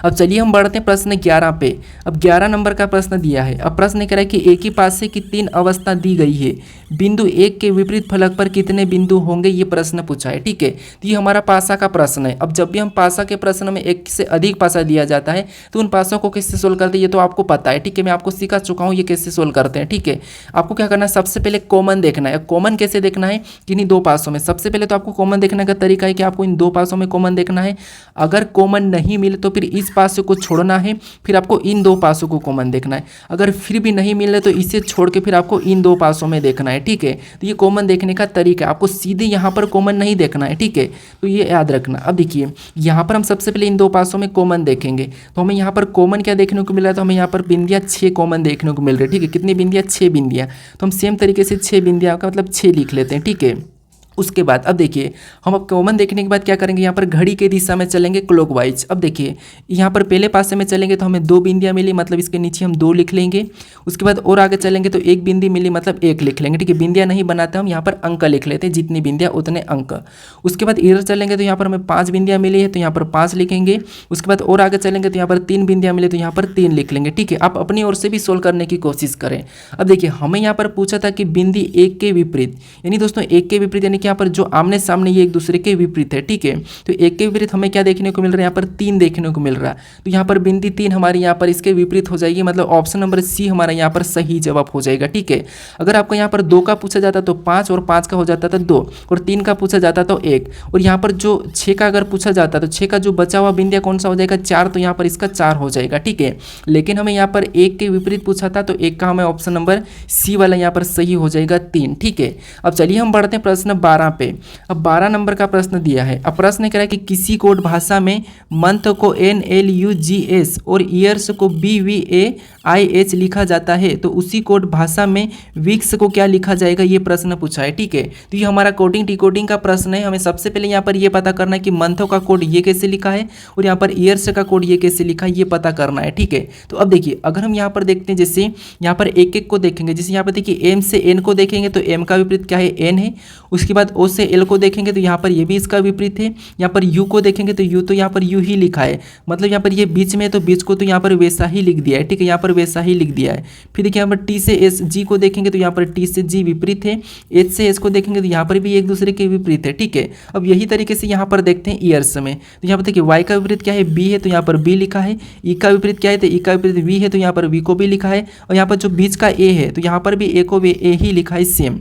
अब चलिए हम बढ़ते हैं प्रश्न 11 पे। अब 11 नंबर का प्रश्न दिया है। अब प्रश्न कह रहा है कि एक ही पासे की 3 अवस्था दी गई है, बिंदु 1 के विपरीत फलक पर कितने बिंदु होंगे, ये प्रश्न पूछा है, ठीक है। तो ये हमारा पासा का प्रश्न है। अब जब भी हम पासा के प्रश्न में एक से अधिक पासा दिया जाता है तो उन पासों को कैसे सोल्व करते हैं ये तो आपको पता है, ठीक है। मैं आपको सिखा चुका हूँ ये कैसे सोल्व करते हैं, ठीक है। आपको क्या करना है? सबसे पहले कॉमन देखना है। कॉमन कैसे देखना है? किन्हीं दो पासों में। सबसे पहले तो आपको कॉमन देखने का तरीका है कि आपको इन दो पासों में कॉमन देखना है। अगर कॉमन नहीं मिले तो फिर इस पासों को छोड़ना है, फिर आपको इन दो पासों को कॉमन देखना है। अगर फिर भी नहीं मिले तो इसे छोड़ के फिर आपको इन दो पासों में देखना है, ठीक है। तो ये कॉमन देखने का तरीका है, आपको सीधे यहाँ पर कॉमन नहीं देखना है, ठीक है। तो ये याद रखना। अब देखिए यहाँ पर हम सबसे पहले इन दो पासों में कॉमन देखेंगे, तो हमें यहाँ पर कॉमन क्या देखने को मिल रहा है? तो हमें यहाँ पर बिंदियाँ 6 कॉमन देखने को मिल रही है, ठीक है। कितनी बिंदियाँ? 6 बिंदियाँ। तो हम सेम तरीके से 6 बिंदियाँ का मतलब 6 लिख लेते हैं, ठीक है। उसके बाद अब देखिए हम अब कॉमन देखने के बाद क्या करेंगे? यहाँ पर घड़ी के दिशा में चलेंगे क्लॉकवाइज। अब देखिए यहाँ पर पहले पासे में चलेंगे तो हमें 2 बिंदियाँ मिली, मतलब इसके नीचे हम 2 लिख लेंगे। उसके बाद और आगे चलेंगे तो 1 बिंदी मिली, मतलब 1 लिख लेंगे, ठीक है। बिंदियाँ नहीं बनाते हम, यहाँ पर अंक लिख लेते हैं, जितनी बिंदियाँ उतने अंक। उसके बाद इधर चलेंगे तो यहाँ पर हमें 5 बिंदियाँ मिली है, तो यहाँ पर 5 लिखेंगे। उसके बाद और आगे चलेंगे तो यहाँ पर 3 बिंदियाँ मिली, तो यहाँ पर 3 लिख लेंगे, ठीक है। आप अपनी ओर से भी सोल्व करने की कोशिश करें। अब देखिए हमें यहाँ पर पूछा था कि बिंदी 1 के विपरीत, यानी दोस्तों 1 के विपरीत यानी कि यहाँ पर जो आमने सामने ये एक दूसरे के विपरीत है, ठीक है। तो एक के विपरीत हमें क्या देखने को मिल रहा है, यहाँ पर 3 देखने को मिल रहा है। तो यहाँ पर बिंदी 3 हमारी यहाँ पर इसके विपरीत हो जाएगी, मतलब ऑप्शन नंबर सी हमारा यहाँ पर सही जवाब हो जाएगा, ठीक है। अगर आपको यहाँ पर 2 का पूछा जाता तो 5 और 5 का हो जाता था 2 और 3 का पूछा जाता तो 1 और यहाँ पर जो 6 का अगर पूछा जाता तो 6 का जो बचा हुआ बिंदिया कौन सा हो जाएगा 4, तो यहाँ पर इसका 4 हो जाएगा, ठीक है। लेकिन हमें यहाँ पर 1 के विपरीत पूछा था तो 1 का हमें ऑप्शन नंबर सी वाला यहाँ पर सही हो जाएगा 3, ठीक है। अब चलिए हम बढ़ते हैं प्रश्न 12 पे। अब 12 नंबर का प्रश्न दिया है। अब प्रश्न कह रहा है कि किसी कोड भाषा में मंथ को NLUGS और ईयर्स को BVAIH लिखा जाता है तो उसी कोड भाषा में वीक्स को क्या लिखा जाएगा, ये प्रश्न पूछा है, ठीक है। तो ये हमारा कोडिंग डिकोडिंग का प्रश्न है। हमें सबसे पहले यहाँ पर ये पता करना है कि मंथों का कोड ये कैसे लिखा है और यहाँ पर ईयर्स का कोड ये कैसे लिखा है, ये पता करना है, ठीक है। तो अब देखिए अगर हम यहाँ पर देखते हैं, जैसे यहाँ पर एक एक को देखेंगे, जैसे यहाँ पर देखिए M से N को देखेंगे तो M का विपरीत क्या है, N है। उसके बाद O से L को देखेंगे तो यहाँ पर ये भी इसका विपरीत है। यहाँ पर U को देखेंगे तो U तो यहाँ पर U ही लिखा है, मतलब यहाँ पर ये बीच में है तो बीच को तो यहाँ पर वैसा ही लिख दिया है, ठीक है, यहाँ पर वैसा ही लिख दिया है। फिर देखिए यहाँ पर T से S G को देखेंगे तो यहाँ पर T से G विपरीत है। H से S को देखेंगे तो यहाँ पर भी एक दूसरे के विपरीत है, ठीक है। अब यही तरीके से यहाँ पर देखते हैं ईयर्स में, तो यहाँ पर देखिए Y का विपरीत क्या है, B है, तो यहाँ पर B लिखा है। E का विपरीत क्या है, तो E का विपरीत V है, तो यहाँ पर V को भी लिखा है। और यहाँ पर जो बीच का A है तो यहाँ पर भी A को भी A ही लिखा है सेम।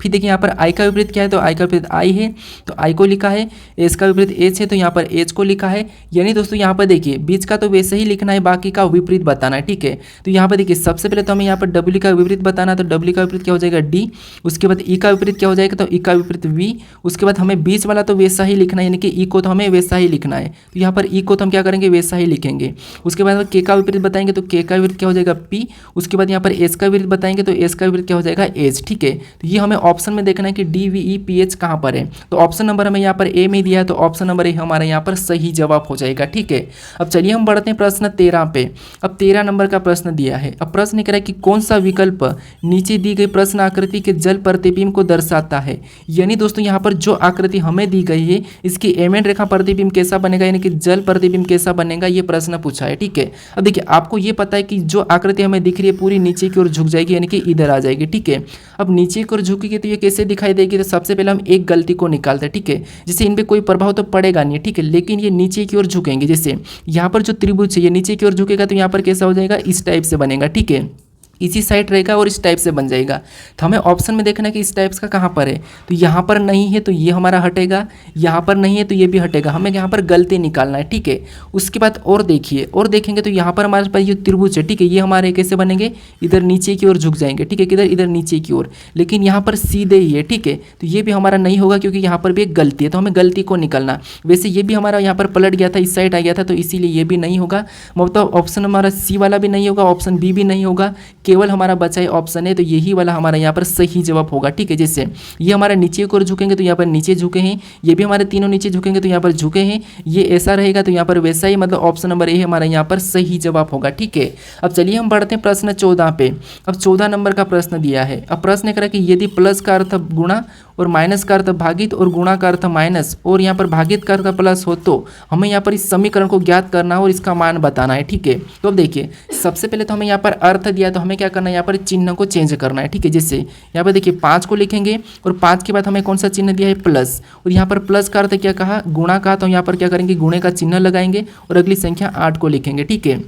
फिर देखिए यहाँ पर I का विपरीत क्या है, तो I का विपरीत I है तो I को लिखा है। S का विपरीत H है तो यहाँ पर H को लिखा है। यानी दोस्तों यहाँ पर देखिए बीच का तो वैसे ही लिखना है, बाकी का विपरीत बताना है, ठीक है। तो यहाँ पर देखिए सबसे पहले तो हमें यहाँ पर W का विपरीत बताना है, तो W का विपरीत क्या हो जाएगा D। उसके बाद E का विपरीत क्या हो जाएगा, तो E का विपरीत V। उसके बाद हमें बीच वाला तो वैसा ही लिखना है, यानी कि E को तो हमें वैसा ही लिखना है, तो यहाँ पर E को तो हम क्या करेंगे, वैसा ही लिखेंगे। उसके बाद K का विपरीत बताएंगे तो K का विपरीत क्या हो जाएगा P। उसके बाद यहाँ पर S का विपरीत बताएंगे तो S का विपरीत क्या हो जाएगा H, ठीक है। तो ये हमें ऑप्शन में देखना है कि DVEPH कहाँ पर है, तो ऑप्शन नंबर हमें यहाँ पर ए में दिया है, तो ऑप्शन नंबर ए हमारा यहाँ पर सही जवाब हो जाएगा, ठीक है। अब चलिए हम बढ़ते हैं प्रश्न 13 पे। अब 13 नंबर का प्रश्न दिया है। अब प्रश्न कह रहा है कि कौन सा विकल्प नीचे दी गई प्रश्न आकृति के जल प्रतिबिंब को दर्शाता है। यानी दोस्तों यहाँ पर जो आकृति हमें दी गई है इसकी एमएन रेखा प्रतिबिंब कैसा बनेगा, यानी कि जल प्रतिबिंब कैसा बनेगा, ये प्रश्न पूछा है, ठीक है। अब देखिए आपको ये पता है कि जो आकृति हमें दिख रही है पूरी नीचे की ओर झुक जाएगी, यानी कि इधर आ जाएगी, ठीक है। अब नीचे की ओर झुकेगी तो ये कैसे दिखाई देगी, तो सबसे पहले हम एक गलती को निकालते हैं, ठीक है। जैसे इन पे कोई प्रभाव तो पड़ेगा नहीं, ठीक है, लेकिन ये नीचे की ओर झुकेंगे। जैसे यहाँ पर जो त्रिभुज है ये नीचे की ओर झुकेगा तो यहाँ पर कैसा हो जाएगा, इस टाइप से बनेगा, ठीक है, इसी साइड रहेगा और इस टाइप से बन जाएगा। तो हमें ऑप्शन में देखना है कि इस टाइप्स का कहाँ पर है, तो यहाँ पर नहीं है तो ये हमारा हटेगा, यहाँ पर नहीं है तो ये भी हटेगा। हमें यहाँ पर गलती निकालना है, ठीक है। उसके बाद और देखिए, और देखेंगे तो यहाँ पर हमारे पास ये त्रिभुज है, ठीक है, ये हमारे कैसे बनेंगे, इधर नीचे की ओर झुक जाएंगे, ठीक है, किधर, इधर नीचे की ओर, लेकिन यहाँ पर सीधे ही है, ठीक है। तो ये भी हमारा नहीं होगा क्योंकि यहाँ पर भी एक गलती है, तो हमें गलती को निकालना। वैसे ये भी हमारा यहाँ पर पलट गया था, इस साइड आ गया था, तो इसीलिए ये भी नहीं होगा, मतलब ऑप्शन हमारा सी वाला भी नहीं होगा, ऑप्शन बी भी नहीं होगा, केवल हमारा बचा है ऑप्शन है, तो यही वाला हमारा यहाँ पर सही जवाब होगा, ठीक है। जैसे ये हमारा नीचे की ओर झुकेंगे तो यहाँ पर नीचे झुके हैं, ये भी हमारे तीनों नीचे झुकेंगे तो यहाँ पर झुके हैं, ये ऐसा रहेगा तो यहाँ पर वैसा ही, मतलब ऑप्शन नंबर ए हमारा यहाँ पर सही जवाब होगा, ठीक है। अब चलिए हम बढ़ते हैं प्रश्न 14 पे। अब 14 नंबर का प्रश्न दिया है। अब प्रश्न करा कि यदि प्लस का अर्थ गुणा और माइनस का अर्थ भागित और गुणा का अर्थ माइनस और यहाँ पर भागित का अर्थ प्लस हो तो हमें यहाँ पर इस समीकरण को ज्ञात करना है और इसका मान बताना है, ठीक है। तो अब देखिए सबसे पहले तो हमें यहाँ पर अर्थ दिया, तो हमें क्या करना है, यहाँ पर चिन्ह को चेंज करना है, ठीक है। जैसे यहाँ पर देखिए 5 को लिखेंगे और 5 के बाद हमें कौन सा चिन्ह दिया है, प्लस, और यहाँ पर प्लस का अर्थ क्या कहा, गुणा का, तो यहाँ पर क्या करेंगे, गुणे का चिन्ह लगाएंगे और अगली संख्या 8 को लिखेंगे, ठीक है।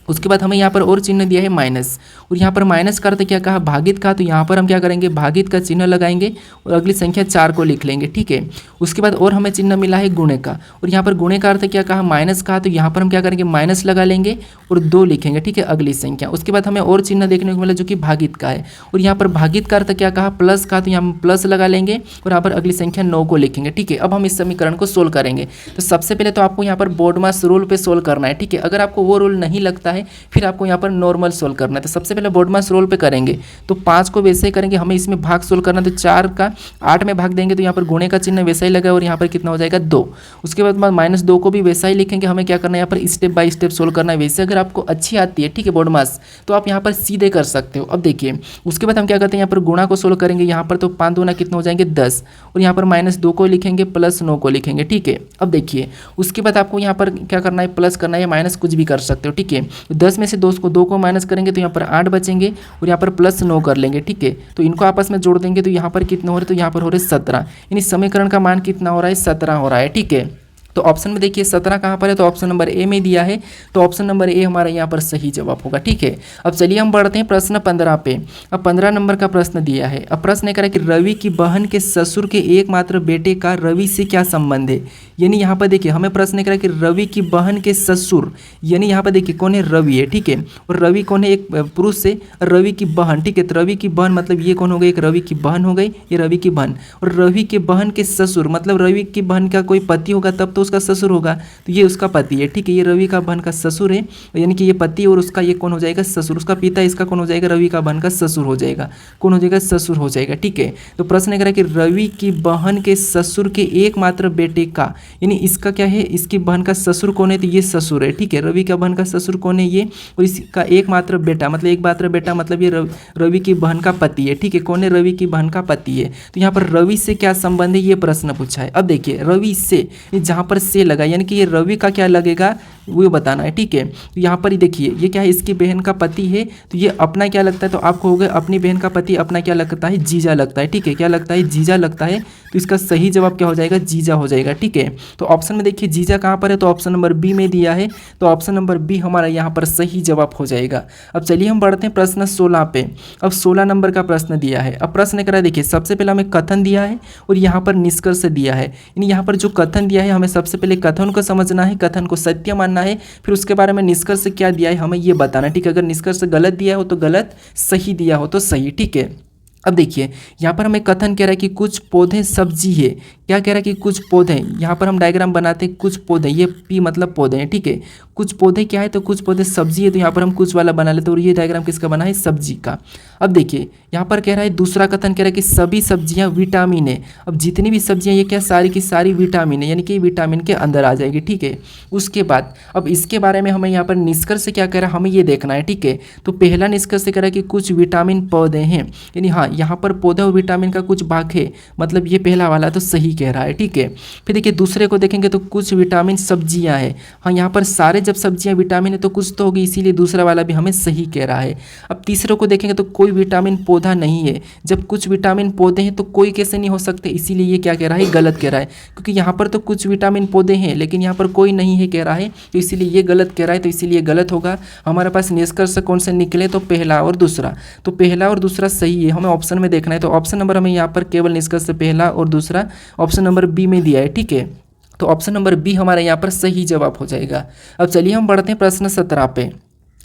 उसके बाद हमें यहाँ पर और चिन्ह दिया है माइनस, और यहाँ पर माइनस का अर्थ क्या कहा, भागित का, तो यहाँ पर हम क्या करेंगे, भागित का चिन्ह लगाएंगे और अगली संख्या 4 को लिख लेंगे, ठीक है। उसके बाद और हमें चिन्ह मिला है गुणे का, और यहाँ पर गुणे का अर्थ क्या कहा, माइनस का, तो यहाँ पर हम क्या करेंगे, माइनस लगा लेंगे और 2 लिखेंगे, ठीक है, अगली संख्या। उसके बाद हमें और चिन्ह देखने को मिला जो कि भागित का है, और यहाँ पर भागित का अर्थ क्या कहा, प्लस का, तो यहाँ हम प्लस लगा लेंगे और यहाँ पर अगली संख्या 9 को लिखेंगे, ठीक है। अब हम इस समीकरण को सोल्व करेंगे। तो सबसे पहले तो आपको यहाँ पर बोर्ड मास रूल पे सोल्व करना है, ठीक है। अगर आपको वो रूल नहीं लगता है फिर आपको यहाँ पर नॉर्मल सोल्व करना है। तो सबसे पहले बोर्ड मास रूल पे करेंगे, तो 5 को वैसे ही करेंगे, हमें इसमें भाग सोल्व करना है, तो 4 का 8 में भाग देंगे तो यहाँ पर गुणे का चिन्ह वैसा ही लगा और यहाँ पर कितना हो जाएगा 2। उसके बाद -2 को भी वैसा ही लिखेंगे, हमें क्या करना है, यहाँ पर स्टेप बाय स्टेप सोल्व करना है। वैसे अगर अगर आपको अच्छी आती है, ठीक है, बोर्ड मास, तो आप यहाँ पर सीधे कर सकते हो। अब देखिए उसके बाद हम क्या करते हैं, यहाँ पर गुणा को सोल्व करेंगे। यहाँ पर तो 5 दूना कितना हो जाएंगे 10, और यहाँ पर -2 को लिखेंगे, +9 को लिखेंगे, ठीक है। अब देखिए उसके बाद आपको यहाँ पर क्या करना है, प्लस करना है या माइनस कुछ भी कर सकते हो, ठीक है। 10 में से 2 को माइनस करेंगे तो यहाँ पर 8 बचेंगे, और यहाँ पर +9 कर लेंगे, ठीक है। तो इनको आपस में जोड़ देंगे तो यहाँ पर कितना हो रहा है, तो यहाँ पर हो रहे 17, यानी समीकरण का मान कितना हो रहा है, 17 हो रहा है, ठीक है। तो ऑप्शन में देखिए 17 कहाँ पर है, तो ऑप्शन नंबर ए में दिया है, तो ऑप्शन नंबर ए हमारा यहाँ पर सही जवाब होगा, ठीक है। अब चलिए हम बढ़ते हैं प्रश्न 15 पे। अब 15 नंबर का प्रश्न दिया है। अब प्रश्न कह रहा है कि रवि की बहन के ससुर के एकमात्र बेटे का रवि से क्या संबंध है। यानी यहाँ पर देखिए हमें प्रश्न कह रहा है कि रवि की बहन के ससुर, यानी यहाँ पर देखिए कौन है, रवि है, ठीक है। और रवि कौन है, एक पुरुष से, रवि की बहन, ठीक है। तो रवि की बहन मतलब ये कौन हो गई, एक रवि की बहन हो गई, ये रवि की बहन। और रवि के बहन के ससुर मतलब रवि की बहन का कोई पति होगा तब तो उसका ससुर होगा, तो ये उसका पति है, ठीक है। ये रवि का बहन का ससुर है, यानी कि ये पति और उसका ये कौन हो जाएगा, ससुर। उसका पिता इसका कौन हो जाएगा, रवि का बहन का ससुर हो जाएगा, कौन हो जाएगा, ससुर हो जाएगा, ठीक है। तो प्रश्न कह रहा है कि रवि की बहन के ससुर के एकमात्र बेटे का, यानी इसका क्या है, इसकी बहन का ससुर कौन है, तो ये ससुर है, ठीक है। रवि का बहन का ससुर कौन है, ये, और इसका एकमात्र बेटा मतलब एकमात्र बेटा मतलब ये रवि की बहन का पति है, ठीक है। कौन है, रवि की बहन का पति है। तो यहाँ पर रवि से क्या संबंध है, ये प्रश्न पूछा है। अब देखिए रवि से, जहाँ पर से लगा यानी कि ये रवि का क्या लगेगा वो बताना है, ठीक है। तो यहाँ पर ही देखिए ये क्या है, इसकी बहन का पति है, तो ये अपना क्या लगता है, तो आपको हो गया अपनी बहन का पति अपना क्या लगता है, जीजा लगता है, ठीक है। क्या लगता है, जीजा लगता है। तो इसका सही जवाब क्या हो जाएगा, जीजा हो जाएगा, ठीक है। तो ऑप्शन में देखिए जीजा कहाँ पर है, तो ऑप्शन नंबर बी में दिया है, तो ऑप्शन नंबर बी हमारा यहाँ पर सही जवाब हो जाएगा। अब चलिए हम बढ़ते हैं प्रश्न 16 पे। अब 16 नंबर का प्रश्न दिया है। अब प्रश्न करा देखिए सबसे पहले हमें कथन दिया है और यहाँ पर निष्कर्ष दिया है। यानी यहाँ पर जो कथन दिया है हमें सबसे पहले कथन को समझना है, कथन को सत्य मानना है, फिर उसके बारे में निष्कर्ष क्या दिया है हमें ये बताना है, ठीक है। अगर निष्कर्ष गलत दिया हो तो गलत, सही दिया हो तो सही, ठीक है। अब देखिए यहाँ पर हमें कथन कह रहा है कि कुछ पौधे सब्जी है। क्या कह रहा है कि कुछ पौधे, यहाँ पर हम डायग्राम बनाते हैं, कुछ पौधे, ये पी मतलब पौधे हैं, ठीक है। कुछ पौधे क्या है, तो कुछ पौधे सब्जी है, तो यहाँ पर हम कुछ वाला बना लेते हैं, और ये डायग्राम किसका बना है, सब्जी का। अब देखिए यहाँ पर कह रहा है दूसरा कथन कह रहा है कि सभी सब्जियाँ विटामिन है। अब जितनी भी सब्जियाँ ये क्या सारी की सारी विटामिन है, यानी कि विटामिन के अंदर आ जाएगी, ठीक है। उसके बाद अब इसके बारे में हमें यहाँ पर निष्कर्ष क्या कह रहा है हमें ये देखना है, ठीक है। तो पहला निष्कर्ष कह रहा है कि कुछ विटामिन पौधे हैं, यानी हाँ यहाँ पर पौधे और विटामिन का कुछ भाग है, मतलब ये पहला वाला तो सही कह रहा है, ठीक है। फिर देखिए दूसरे को देखेंगे तो कुछ विटामिन सब्जियां हैं। हाँ यहाँ पर सारे जब सब्जियां विटामिन है तो कुछ तो होगी, इसीलिए दूसरा वाला भी हमें सही कह रहा है। अब तीसरे को देखेंगे तो कोई विटामिन पौधा नहीं है। जब कुछ विटामिन पौधे हैं तो कोई कैसे नहीं हो सकते, इसीलिए ये क्या कह रहा है, गलत कह रहा है, क्योंकि यहाँ पर तो कुछ विटामिन पौधे हैं लेकिन यहाँ पर कोई नहीं है कह रहा है, तो इसीलिए ये गलत कह रहा है, तो इसीलिए गलत होगा। हमारे पास निष्कर्ष कौन से निकले, तो पहला और दूसरा, तो पहला और दूसरा सही है, हमें ऑप्शन में देखना है। तो ऑप्शन नंबर हमें यहाँ पर केवल निष्कर्ष पहला और दूसरा ऑप्शन नंबर बी में दिया है, ठीक है। तो ऑप्शन नंबर बी हमारा यहाँ पर सही जवाब हो जाएगा। अब चलिए हम बढ़ते हैं प्रश्न 17 पे।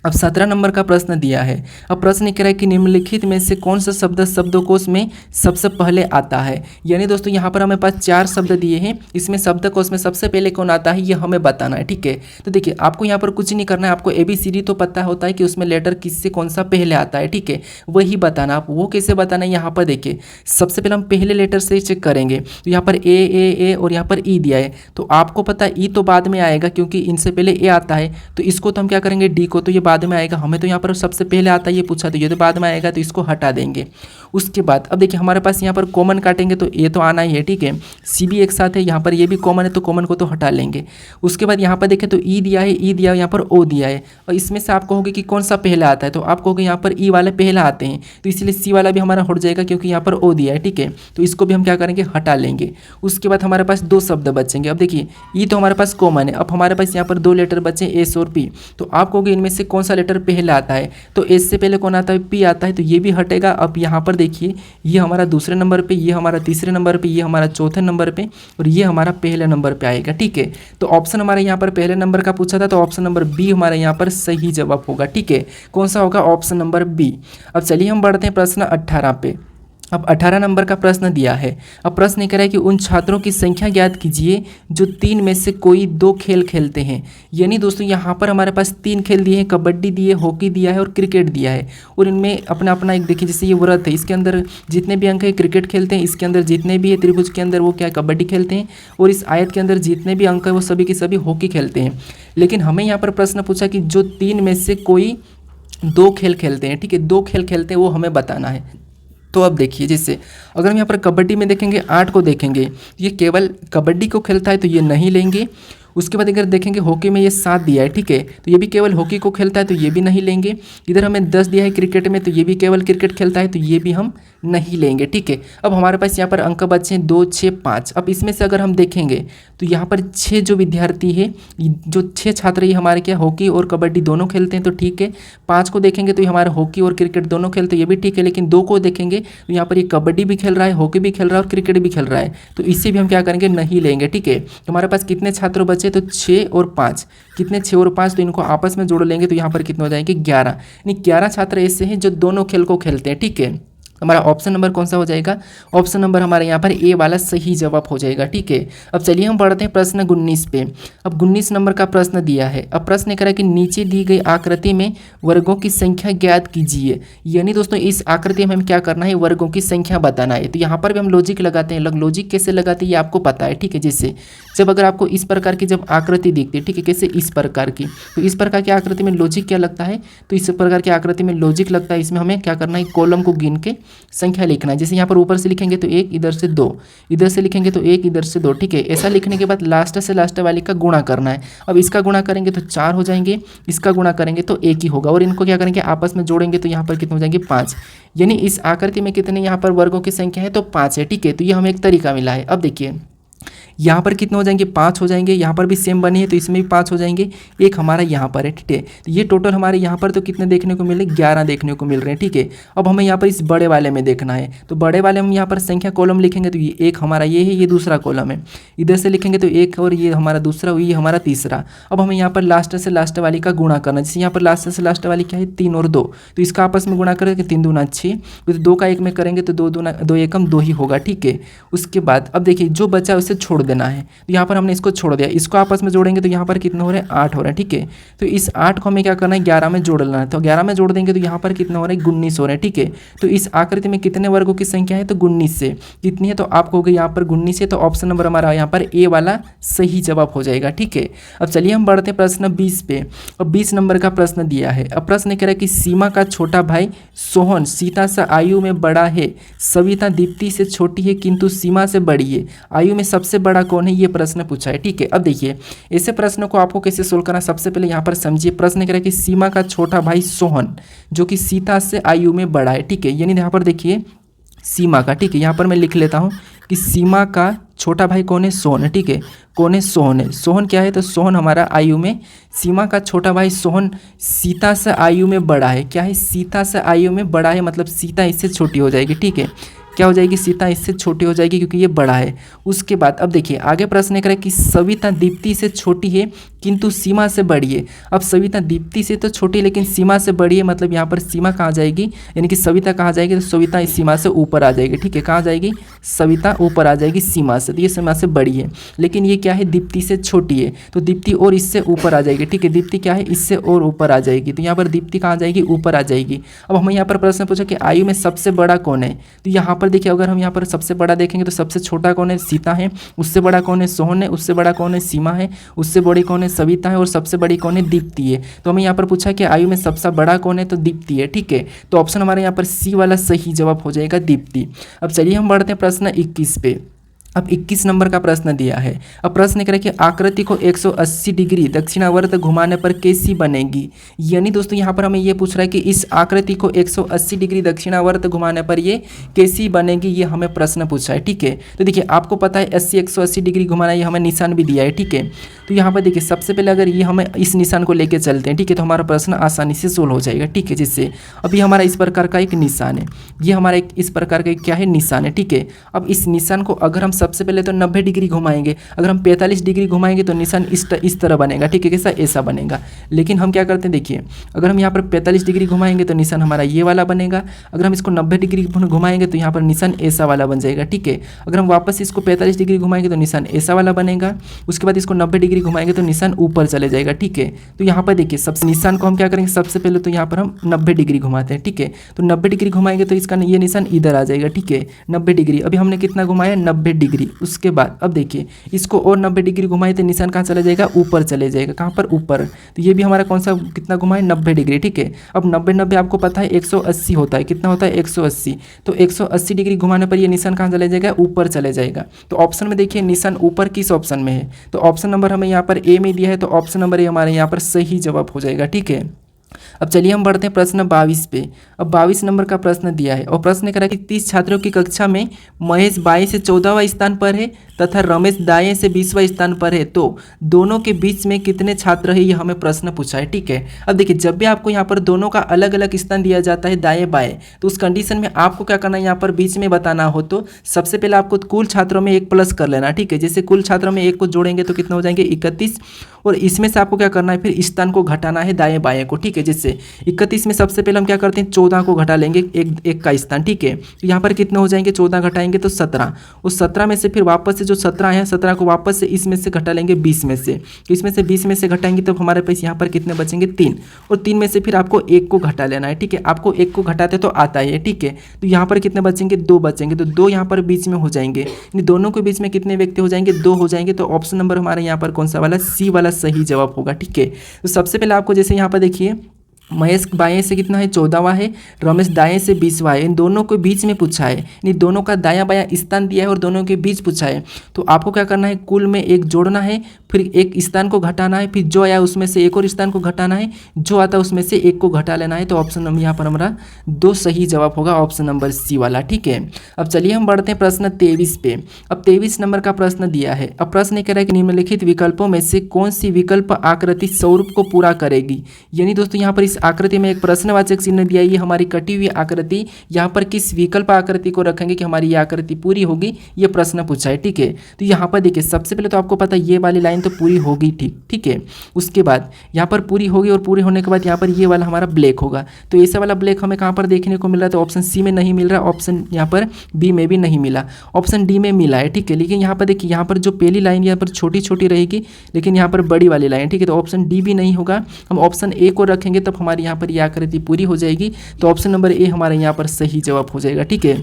अब 17 नंबर का प्रश्न दिया है। अब प्रश्न कह रहा है कि निम्नलिखित में से कौन सा शब्द शब्दकोश में सबसे पहले आता है। यानी दोस्तों यहाँ पर हमें पास 4 शब्द दिए हैं, इसमें शब्दकोश में सबसे पहले कौन आता है ये हमें बताना है, ठीक है। तो देखिए आपको यहाँ पर कुछ नहीं करना है, आपको ABCD तो पता होता है कि उसमें लेटर किससे कौन सा पहले आता है, ठीक है, वही बताना। आप वो कैसे बताना है, यहाँ पर देखिए सबसे पहले हम पहले लेटर से चेक करेंगे। तो यहाँ पर ए और यहाँ पर ई दिया है, तो आपको पता है ई तो बाद में आएगा क्योंकि इनसे पहले ए आता है, तो इसको तो हम क्या करेंगे डी को, तो ये बाद में आएगा। हमें तो यहाँ पर सबसे पहले आता है, ये पूछा तो ये तो बाद में आएगा, तो इसको हटा देंगे। उसके बाद अब देखिए हमारे पास यहाँ पर कॉमन काटेंगे तो ये तो आना ही है, ठीक है। सी भी एक साथ है, यहाँ पर ये भी कॉमन है तो कॉमन को तो हटा लेंगे। उसके बाद यहाँ पर देखें तो ई दिया है, ई दिया, यहाँ पर ओ दिया है, और इसमें से आप कहोगे कि कौन सा पहला आता है, तो आप कहोगे यहाँ पर ई वाले पहला आते हैं, तो इसलिए सी वाला भी हमारा हट जाएगा क्योंकि यहाँ पर ओ दिया है, ठीक है। तो इसको भी हम क्या करेंगे, हटा लेंगे। उसके बाद हमारे पास 2 शब्द बचेंगे। अब देखिए ई तो हमारे पास कॉमन है, अब हमारे पास यहाँ पर 2 लेटर बचे एस और पी, तो आप कहोगे इनमें से कौन सा लेटर पहले आता है, तो एस से पहले कौन आता है, पी आता है, तो ये भी हटेगा। अब यहाँ पर देखिए ये हमारा दूसरे नंबर पे, ये हमारा तीसरे नंबर पे, ये हमारा चौथे नंबर पे, और ये हमारा पहले नंबर पे आएगा, ठीक है। तो ऑप्शन हमारे यहाँ पर पहले नंबर का पूछा था, तो ऑप्शन नंबर बी हमारे यहाँ पर सही जवाब होगा, ठीक है। कौन सा होगा, ऑप्शन नंबर बी। अब चलिए हम बढ़ते हैं प्रश्न 18 पे। अब 18 नंबर का प्रश्न दिया है। अब प्रश्न कह रहा है कि उन छात्रों की संख्या ज्ञात कीजिए जो 3 में से कोई 2 खेल खेलते हैं। यानी दोस्तों यहाँ पर हमारे पास 3 खेल दिए हैं, कबड्डी दिए, हॉकी दिया है और क्रिकेट दिया है। और इनमें अपना अपना एक देखिए, जैसे ये व्रत है, इसके अंदर जितने भी अंक है क्रिकेट खेलते हैं, इसके अंदर जितने भी है त्रिभुज के अंदर वो क्या है, कबड्डी खेलते हैं, और इस आयत के अंदर जितने भी अंक है वो सभी के सभी हॉकी खेलते हैं। लेकिन हमें यहाँ पर प्रश्न पूछा कि जो 3 में से कोई 2 खेल खेलते हैं, ठीक है, 2 खेल खेलते हैं वो हमें बताना है। तो अब देखिए, जैसे अगर हम यहाँ पर कबड्डी में देखेंगे 8 को देखेंगे, ये केवल कबड्डी को खेलता है तो ये नहीं लेंगे। उसके बाद अगर देखेंगे हॉकी में ये 7 दिया है, ठीक है, तो ये भी केवल हॉकी को खेलता है तो ये भी नहीं लेंगे। इधर हमें 10 दिया है क्रिकेट में, तो ये भी केवल क्रिकेट खेलता है तो ये भी हम नहीं लेंगे, ठीक है। अब हमारे पास यहाँ पर अंक बचे हैं 2, 6, 5। अब इसमें से अगर हम देखेंगे तो यहाँ पर 6 जो विद्यार्थी है, जो 6 छात्र ये हमारे क्या हॉकी और कबड्डी दोनों खेलते हैं तो ठीक है। 5 को देखेंगे तो ये हमारे हॉकी और क्रिकेट दोनों खेलते हैं, ये भी ठीक है। लेकिन 2 को देखेंगे तो यहाँ पर ये कबड्डी भी खेल रहा है, हॉकी भी खेल रहा है और क्रिकेट भी खेल रहा है, तो इससे भी हम क्या करेंगे, नहीं लेंगे, ठीक है। तो हमारे पास कितने छात्र बचे, तो 6 और 5। कितने, 6 और 5, तो इनको आपस में जोड़ लेंगे तो यहाँ पर कितने हो जाएंगे, 11। यानी 11 छात्र ऐसे हैं जो दोनों खेल को खेलते हैं, ठीक है। हमारा ऑप्शन नंबर कौन सा हो जाएगा, ऑप्शन नंबर हमारे यहाँ पर ए वाला सही जवाब हो जाएगा, ठीक है। अब चलिए हम बढ़ते हैं प्रश्न 19 पे। अब 19 नंबर का प्रश्न दिया है। अब प्रश्न कह रहा है कि नीचे दी गई आकृति में वर्गों की संख्या ज्ञात कीजिए। यानी दोस्तों इस आकृति में हमें क्या करना है, वर्गों की संख्या बताना है। तो यहाँ पर भी हम लॉजिक लगाते हैं। लॉजिक कैसे लगाते हैं ये आपको पता है, ठीक है। जैसे जब अगर आपको इस प्रकार की जब आकृति दिखती है, ठीक है, कैसे इस प्रकार की, तो इस प्रकार की आकृति में लॉजिक क्या लगता है, तो इस प्रकार की आकृति में लॉजिक लगता है। इसमें हमें क्या करना है, कॉलम को गिन के संख्या लिखना है। जैसे यहाँ पर ऊपर से लिखेंगे तो 1, इधर से 2, इधर से लिखेंगे तो 1, इधर से 2, ठीक है। ऐसा लिखने के बाद लास्ट से लास्ट वाले का गुणा करना है। अब इसका गुणा करेंगे तो 4 हो जाएंगे, इसका गुणा करेंगे तो 1 ही होगा, और इनको क्या करेंगे, आपस में जोड़ेंगे तो यहाँ पर कितने हो जाएंगे, 5। यानी इस आकृति में कितने यहाँ पर वर्गों की संख्या है, तो 5 है, ठीक है। तो ये हमें एक तरीका मिला है। अब देखिए यहाँ पर कितने हो जाएंगे, 5 हो जाएंगे। यहाँ पर भी सेम बनी है तो इसमें भी 5 हो जाएंगे। एक हमारा यहाँ पर है, ठीक है। तो ये टोटल हमारे यहाँ पर तो कितने देखने को मिले, 11 देखने को मिल रहे हैं, ठीक है। अब हमें यहाँ पर इस बड़े वाले में देखना है, तो बड़े वाले हम यहाँ पर संख्या कॉलम लिखेंगे तो ये एक हमारा ये है, ये दूसरा कॉलम है। इधर से लिखेंगे तो 1 और ये हमारा दूसरा, ये हमारा तीसरा। अब हमें यहाँ पर लास्ट से लास्ट वाली का गुणा करना। जैसे यहाँ पर लास्ट से लास्ट वाली क्या है, 3 और 2, तो इसका आपस में गुणा करेंगे 3 दूना 6, तो 2 का 1 में करेंगे तो 2 एकम 2 ही होगा, ठीक है। उसके बाद अब देखिए जो बचा उसे छोड़ देना है। तो यहाँ पर हमने इसको छोड़ दिया, इसको आपस में जोड़ेंगे तो यहाँ पर कितने हो रहे हैं, 8 हो रहे हैं, ठीक है। तो इस 8 को हमें क्या करना है, 11 में जोड़ लेना है। तो 11 में जोड़ देंगे तो यहाँ पर कितना हो रहा है, 19 हो रहे हैं, ठीक है। तो इस आकृति में कितने वर्गों की संख्या है, तो 19 से कितनी है, तो आपको हो गई यहाँ पर 19 है। तो ऑप्शन नंबर हमारा यहाँ पर ए वाला सही जवाब हो जाएगा, ठीक है। अब चलिए हम बढ़ते हैं प्रश्न 20 पे। अब 20 नंबर का प्रश्न दिया है। अब प्रश्न कह रहा है कि सीमा का छोटा भाई सोहन सीता से आयु में बड़ा है, सविता दीप्ति से छोटी है किंतु सीमा से बड़ी है, आयु में सबसे बड़ा कौन है, ये प्रश्न पूछा है, ठीक है। अब देखिए ऐसे प्रश्नों को आपको कैसे सोल्व करना, सबसे पहले यहाँ पर समझिए। प्रश्न कह रहा है कि सीमा का छोटा भाई सोहन जो कि सीता से आयु में बड़ा है, ठीक है। यानी यहाँ पर देखिए सीमा का, ठीक है, यहाँ पर मैं लिख लेता हूँ कि सीमा का छोटा भाई कौन है, सोहन है, ठीक है। कौन है, सोहन है। सोहन क्या है, तो सोहन हमारा आयु में, सीमा का छोटा भाई सोहन सीता से आयु में बड़ा है। क्या है, सीता से आयु में बड़ा है, मतलब सीता इससे छोटी हो जाएगी, ठीक है। क्या हो जाएगी, सीता इससे छोटी हो जाएगी क्योंकि ये बड़ा है। उसके बाद अब देखिए आगे प्रश्न करें कि सविता दीप्ति से छोटी है किंतु सीमा से बड़ी है। अब सविता दीप्ति से तो छोटी है लेकिन सीमा से बड़ी है, मतलब यहाँ पर सीमा कहाँ जाएगी, यानी कि सविता कहाँ जाएगी, तो सविता इस सीमा से ऊपर आ जाएगी, ठीक है। कहाँ जाएगी, सविता ऊपर आ जाएगी सीमा से, तो ये सीमा से बड़ी है। लेकिन ये क्या है, दीप्ति से छोटी है, तो दीप्ति और इससे ऊपर आ जाएगी, ठीक है। दीप्ति क्या है, इससे और ऊपर आ जाएगी, तो यहाँ पर दीप्ति कहाँ जाएगी, ऊपर आ जाएगी। अब हमें यहाँ पर प्रश्न पूछा कि आयु में सबसे बड़ा कौन है, तो यहाँ पर देखिए अगर हम यहाँ पर सबसे बड़ा देखेंगे तो सबसे छोटा कौन है, सीता है। उससे बड़ा कौन है, सोहन है। उससे बड़ा कौन है, सीमा है। उससे बड़ी कौन है, सविता है। और सबसे बड़ी कौन है, दीप्ति है। तो हमें यहाँ पर पूछा कि आयु में सबसे बड़ा कौन है, तो दीप्ति है, ठीक है। तो ऑप्शन हमारे यहाँ पर सी वाला सही जवाब हो जाएगा, दीप्ति। अब चलिए हम बढ़ते हैं प्रश्न 21 पे। अब 21 नंबर का प्रश्न दिया है। अब प्रश्न करें कि आकृति को 180 डिग्री दक्षिणावर्त घुमाने पर कैसी बनेगी। यानी दोस्तों यहाँ पर हमें ये पूछ रहा है कि इस आकृति को 180 डिग्री दक्षिणावर्त घुमाने पर ये कैसी बनेगी, ये हमें प्रश्न पूछा है, ठीक है। तो देखिए आपको पता है 180 डिग्री घुमाना, ये हमें निशान भी दिया है, ठीक है। तो यहाँ पर देखिए सबसे पहले अगर ये हमें इस निशान को लेकर चलते हैं, ठीक है, तो हमारा प्रश्न आसानी से सोल्व हो जाएगा, ठीक है। जिससे अब ये हमारा इस प्रकार का एक निशान है, ये हमारा एक इस प्रकार का क्या है, निशान है, ठीक है। अब इस निशान को अगर हम सबसे पहले तो 90 डिग्री घुमाएंगे। अगर हम 45 डिग्री घुमाएंगे तो निशान इस तरह बनेगा, ठीक है, कैसा, ऐसा बनेगा। लेकिन हम क्या करते हैं, देखिए अगर हम यहाँ पर 45 डिग्री घुमाएंगे तो निशान हमारा ये वाला बनेगा। अगर हम इसको 90 डिग्री घुमाएंगे तो यहाँ पर निशान ऐसा वाला बन जाएगा, ठीक है। अगर हम वापस इसको 45 डिग्री घुमाएंगे तो निशान ऐसा वाला बनेगा। उसके बाद इसको 90 डिग्री घुमाएंगे तो निशान ऊपर चले जाएगा, ठीक है। तो यहाँ पर देखिए सबसे निशान को हम क्या करेंगे, सबसे पहले तो यहाँ पर हम 90 डिग्री घुमाते हैं, ठीक है। तो 90 डिग्री घुमाएंगे तो इसका ये निशान इधर आ जाएगा, ठीक है, 90 डिग्री। अभी हमने कितना घुमाया, 90 डिग्री। उसके बाद अब देखिए इसको और 90 डिग्री घुमाए तो निशान कहाँ चला जाएगा, ऊपर चले जाएगा। कहाँ पर, ऊपर। तो ये भी हमारा कौन सा कितना घुमाए, 90 डिग्री, ठीक है। अब 90 आपको पता है 180 होता है, कितना होता है, 180। तो 180 डिग्री घुमाने पर ये निशान कहाँ चले जाएगा, ऊपर चले जाएगा। तो ऑप्शन में देखिए निशान ऊपर किस ऑप्शन में है, तो ऑप्शन नंबर हमें यहाँ पर ए में दिया है, तो ऑप्शन नंबर ए हमारे यहाँ पर सही जवाब हो जाएगा, ठीक है। अब चलिए हम बढ़ते हैं प्रश्न 22 पे। अब 22 नंबर का प्रश्न दिया है और प्रश्न करा कि 30 छात्रों की कक्षा में महेश बाएं से 14वां स्थान पर है तथा रमेश दाएं से 20वां स्थान पर है, तो दोनों के बीच में कितने छात्र है, ये हमें प्रश्न पूछा है, ठीक है। अब देखिए जब भी आपको यहाँ पर दोनों का अलग अलग स्थान दिया जाता है दाएं बाएं, तो उस कंडीशन में आपको क्या करना है, यहाँ पर बीच में बताना हो तो सबसे पहले आपको कुल छात्रों में 1 प्लस कर लेना, ठीक है। जैसे कुल छात्रों में 1 को जोड़ेंगे तो कितना हो जाएंगे, 31। और इसमें से आपको क्या करना है, फिर स्थान को घटाना है दाएं बाएं को, ठीक है। जैसे 31 में सबसे पहले हम क्या करते हैं, 14 को घटा लेंगे, एक का स्थान, ठीक है। तो यहाँ पर कितने हो जाएंगे, 14 घटाएंगे तो 17। उस 17 में से फिर वापस से जो 17 है, 17 को वापस से इसमें से घटा लेंगे 20 में से। तो इसमें से 20 में से घटाएंगे तो हमारे पास यहाँ पर कितने बचेंगे, 3। और 3 में से फिर आपको 1 को घटा लेना है, ठीक है। आपको 1 को घटाते तो आता है, ठीक है। तो यहाँ पर कितने बचेंगे, 2 बचेंगे। तो 2 यहाँ पर बीच में हो जाएंगे, यानी दोनों के बीच में कितने व्यक्ति हो जाएंगे, 2 हो जाएंगे। तो ऑप्शन नंबर हमारे यहाँ पर कौन सा वाला, सी वाला सही जवाब होगा, ठीक है। तो सबसे पहले आपको जैसे यहाँ पर देखिए महेश बाएं से कितना है, 14वां है, रमेश दाएं से 20वां है। इन दोनों के बीच में पूछा है, यानी दोनों का दायां बायां स्थान दिया है और दोनों के बीच पूछा है। तो आपको क्या करना है, कुल में 1 जोड़ना है, फिर 1 स्थान को घटाना है, फिर जो आया उसमें से 1 और स्थान को घटाना है, जो आता है उसमें से 1 को घटा लेना है। तो ऑप्शन नंबर यहाँ पर हमारा 2 सही जवाब होगा, ऑप्शन नंबर सी वाला, ठीक है। अब चलिए हम बढ़ते हैं प्रश्न 23 पे। अब 23 नंबर का प्रश्न दिया है। अब प्रश्न कह रहा है कि निम्नलिखित विकल्पों में से कौन सी विकल्प आकृति स्वरूप को पूरा करेगी। यानी दोस्तों यहाँ पर इस आकृति में एक प्रश्नवाचक चिन्ह दिया है, ये हमारी कटी हुई आकृति, यहाँ पर किस विकल्प आकृति को रखेंगे कि हमारी ये आकृति पूरी होगी, ये प्रश्न पूछा है, ठीक है। तो यहाँ पर देखिए सबसे पहले तो आपको पता है ये वाली लाइन तो पूरी होगी, ठीक है। उसके बाद यहाँ पर पूरी होगी और पूरी होने के बाद यहाँ पर ये वाला हमारा ब्लैक होगा। तो ऐसा वाला ब्लैक हमें कहाँ पर देखने को मिल रहा है, तो ऑप्शन सी में नहीं मिल रहा, ऑप्शन यहाँ पर बी में भी नहीं मिला, ऑप्शन डी में मिला है, ठीक है। लेकिन यहाँ पर देखिए यहाँ पर जो पहली लाइन यहाँ पर छोटी छोटी रहेगी, लेकिन यहाँ पर बड़ी वाली लाइन, ठीक है। तो ऑप्शन डी भी नहीं होगा, हम ऑप्शन ए को रखेंगे तब हमारी यहाँ पर आकृति पूरी हो जाएगी। तो ऑप्शन नंबर ए हमारे यहाँ पर सही जवाब हो जाएगा, ठीक है।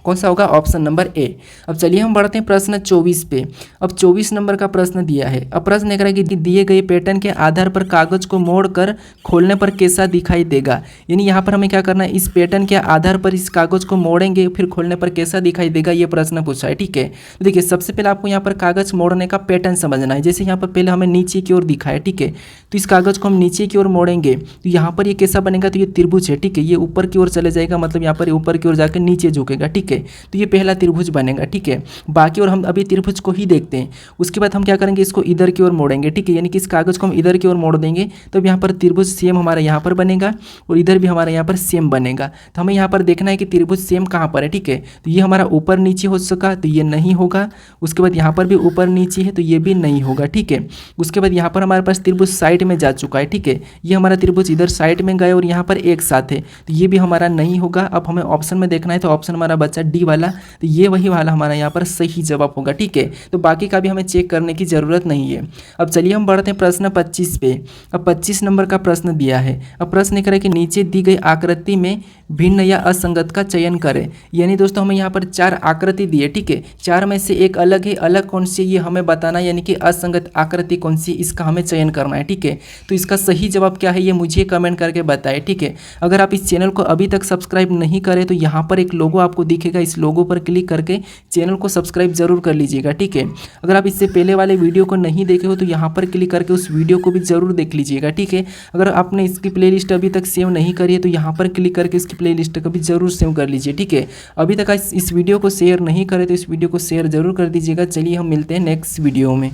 कौन सा होगा, ऑप्शन नंबर ए। अब चलिए हम बढ़ते हैं प्रश्न 24 पे। अब 24 नंबर का प्रश्न दिया है। अब प्रश्न कह रहा है कि दिए गए पैटर्न के आधार पर कागज को मोड़कर खोलने पर कैसा दिखाई देगा। यानी यहाँ पर हमें क्या करना है, इस पैटर्न के आधार पर इस कागज को मोड़ेंगे फिर खोलने पर कैसा दिखाई देगा, ये प्रश्न पूछा है, ठीक है। तो देखिए सबसे पहले आपको यहाँ पर कागज मोड़ने का पैटर्न समझना है। जैसे यहाँ पर पहले हमें नीचे की ओर दिखा है, ठीक है। तो इस कागज को हम नीचे की ओर मोड़ेंगे तो यहाँ पर ये कैसा बनेगा, तो ये त्रिभुज है, ठीक है। ये ऊपर की ओर चले जाएगा, मतलब यहाँ पर ऊपर की ओर जाकर नीचे झुकेगा, ठीक है। तो ये पहला त्रिभुज बनेगा, ठीक है। बाकी और हम अभी त्रिभुज को ही देखते हैं। उसके बाद हम क्या करेंगे, इसको इधर की ओर मोड़ेंगे, ठीक है। यानी कि इस कागज को हम इधर की ओर मोड़ देंगे तो यहाँ पर त्रिभुज सेम हमारा यहाँ पर बनेगा और इधर भी हमारा यहाँ पर सेम बनेगा। तो हमें यहाँ पर देखना है कि त्रिभुज सेम कहाँ पर है, ठीक है। तो ये हमारा ऊपर नीचे हो सका तो ये नहीं होगा। उसके बाद यहाँ पर भी ऊपर नीचे है तो ये भी नहीं होगा, ठीक है। उसके बाद यहाँ पर हमारे पास त्रिभुज साइड में जा चुका है, ठीक है। ये हमारा त्रिभुज इधर साइड में गए और यहाँ पर एक साथ है तो ये भी हमारा नहीं होगा। अब हमें ऑप्शन में देखना है तो ऑप्शन हमारा बचा डी वाला, तो ये वही वाला हमारा यहाँ पर सही जवाब होगा, ठीक है। तो बाकी का भी हमें चेक करने की ज़रूरत नहीं है। अब चलिए हम बढ़ते हैं प्रश्न 25 पे। अब 25 नंबर का प्रश्न दिया है। अब प्रश्न करें कि नीचे दी गई आकृति में भिन्न या असंगत का चयन करें। यानी दोस्तों हमें यहाँ पर 4 आकृति दी है, ठीक है। 4 में से एक अलग है, अलग कौन सी ये हमें बताना, यानी कि असंगत आकृति कौन सी, इसका हमें चयन करना है, ठीक है। तो इसका सही जवाब क्या है ये मुझे कमेंट करके बताएं, ठीक है। अगर आप इस चैनल को अभी तक सब्सक्राइब नहीं करें तो यहाँ पर एक लोगो आपको दिखेगा, इस लोगो पर क्लिक करके चैनल को सब्सक्राइब जरूर कर लीजिएगा, ठीक है। अगर आप इससे पहले वाले वीडियो को नहीं देखे हो तो यहाँ पर क्लिक करके उस वीडियो को भी जरूर देख लीजिएगा, ठीक है। अगर आपने इसकी प्लेलिस्ट अभी तक सेव नहीं करी है तो यहाँ पर क्लिक करके इसकी प्लेलिस्ट को भी जरूर सेव कर लीजिए, ठीक है। अभी तक इस वीडियो को शेयर नहीं करे तो इस वीडियो को शेयर जरूर कर दीजिएगा। चलिए हम मिलते हैं नेक्स्ट वीडियो में।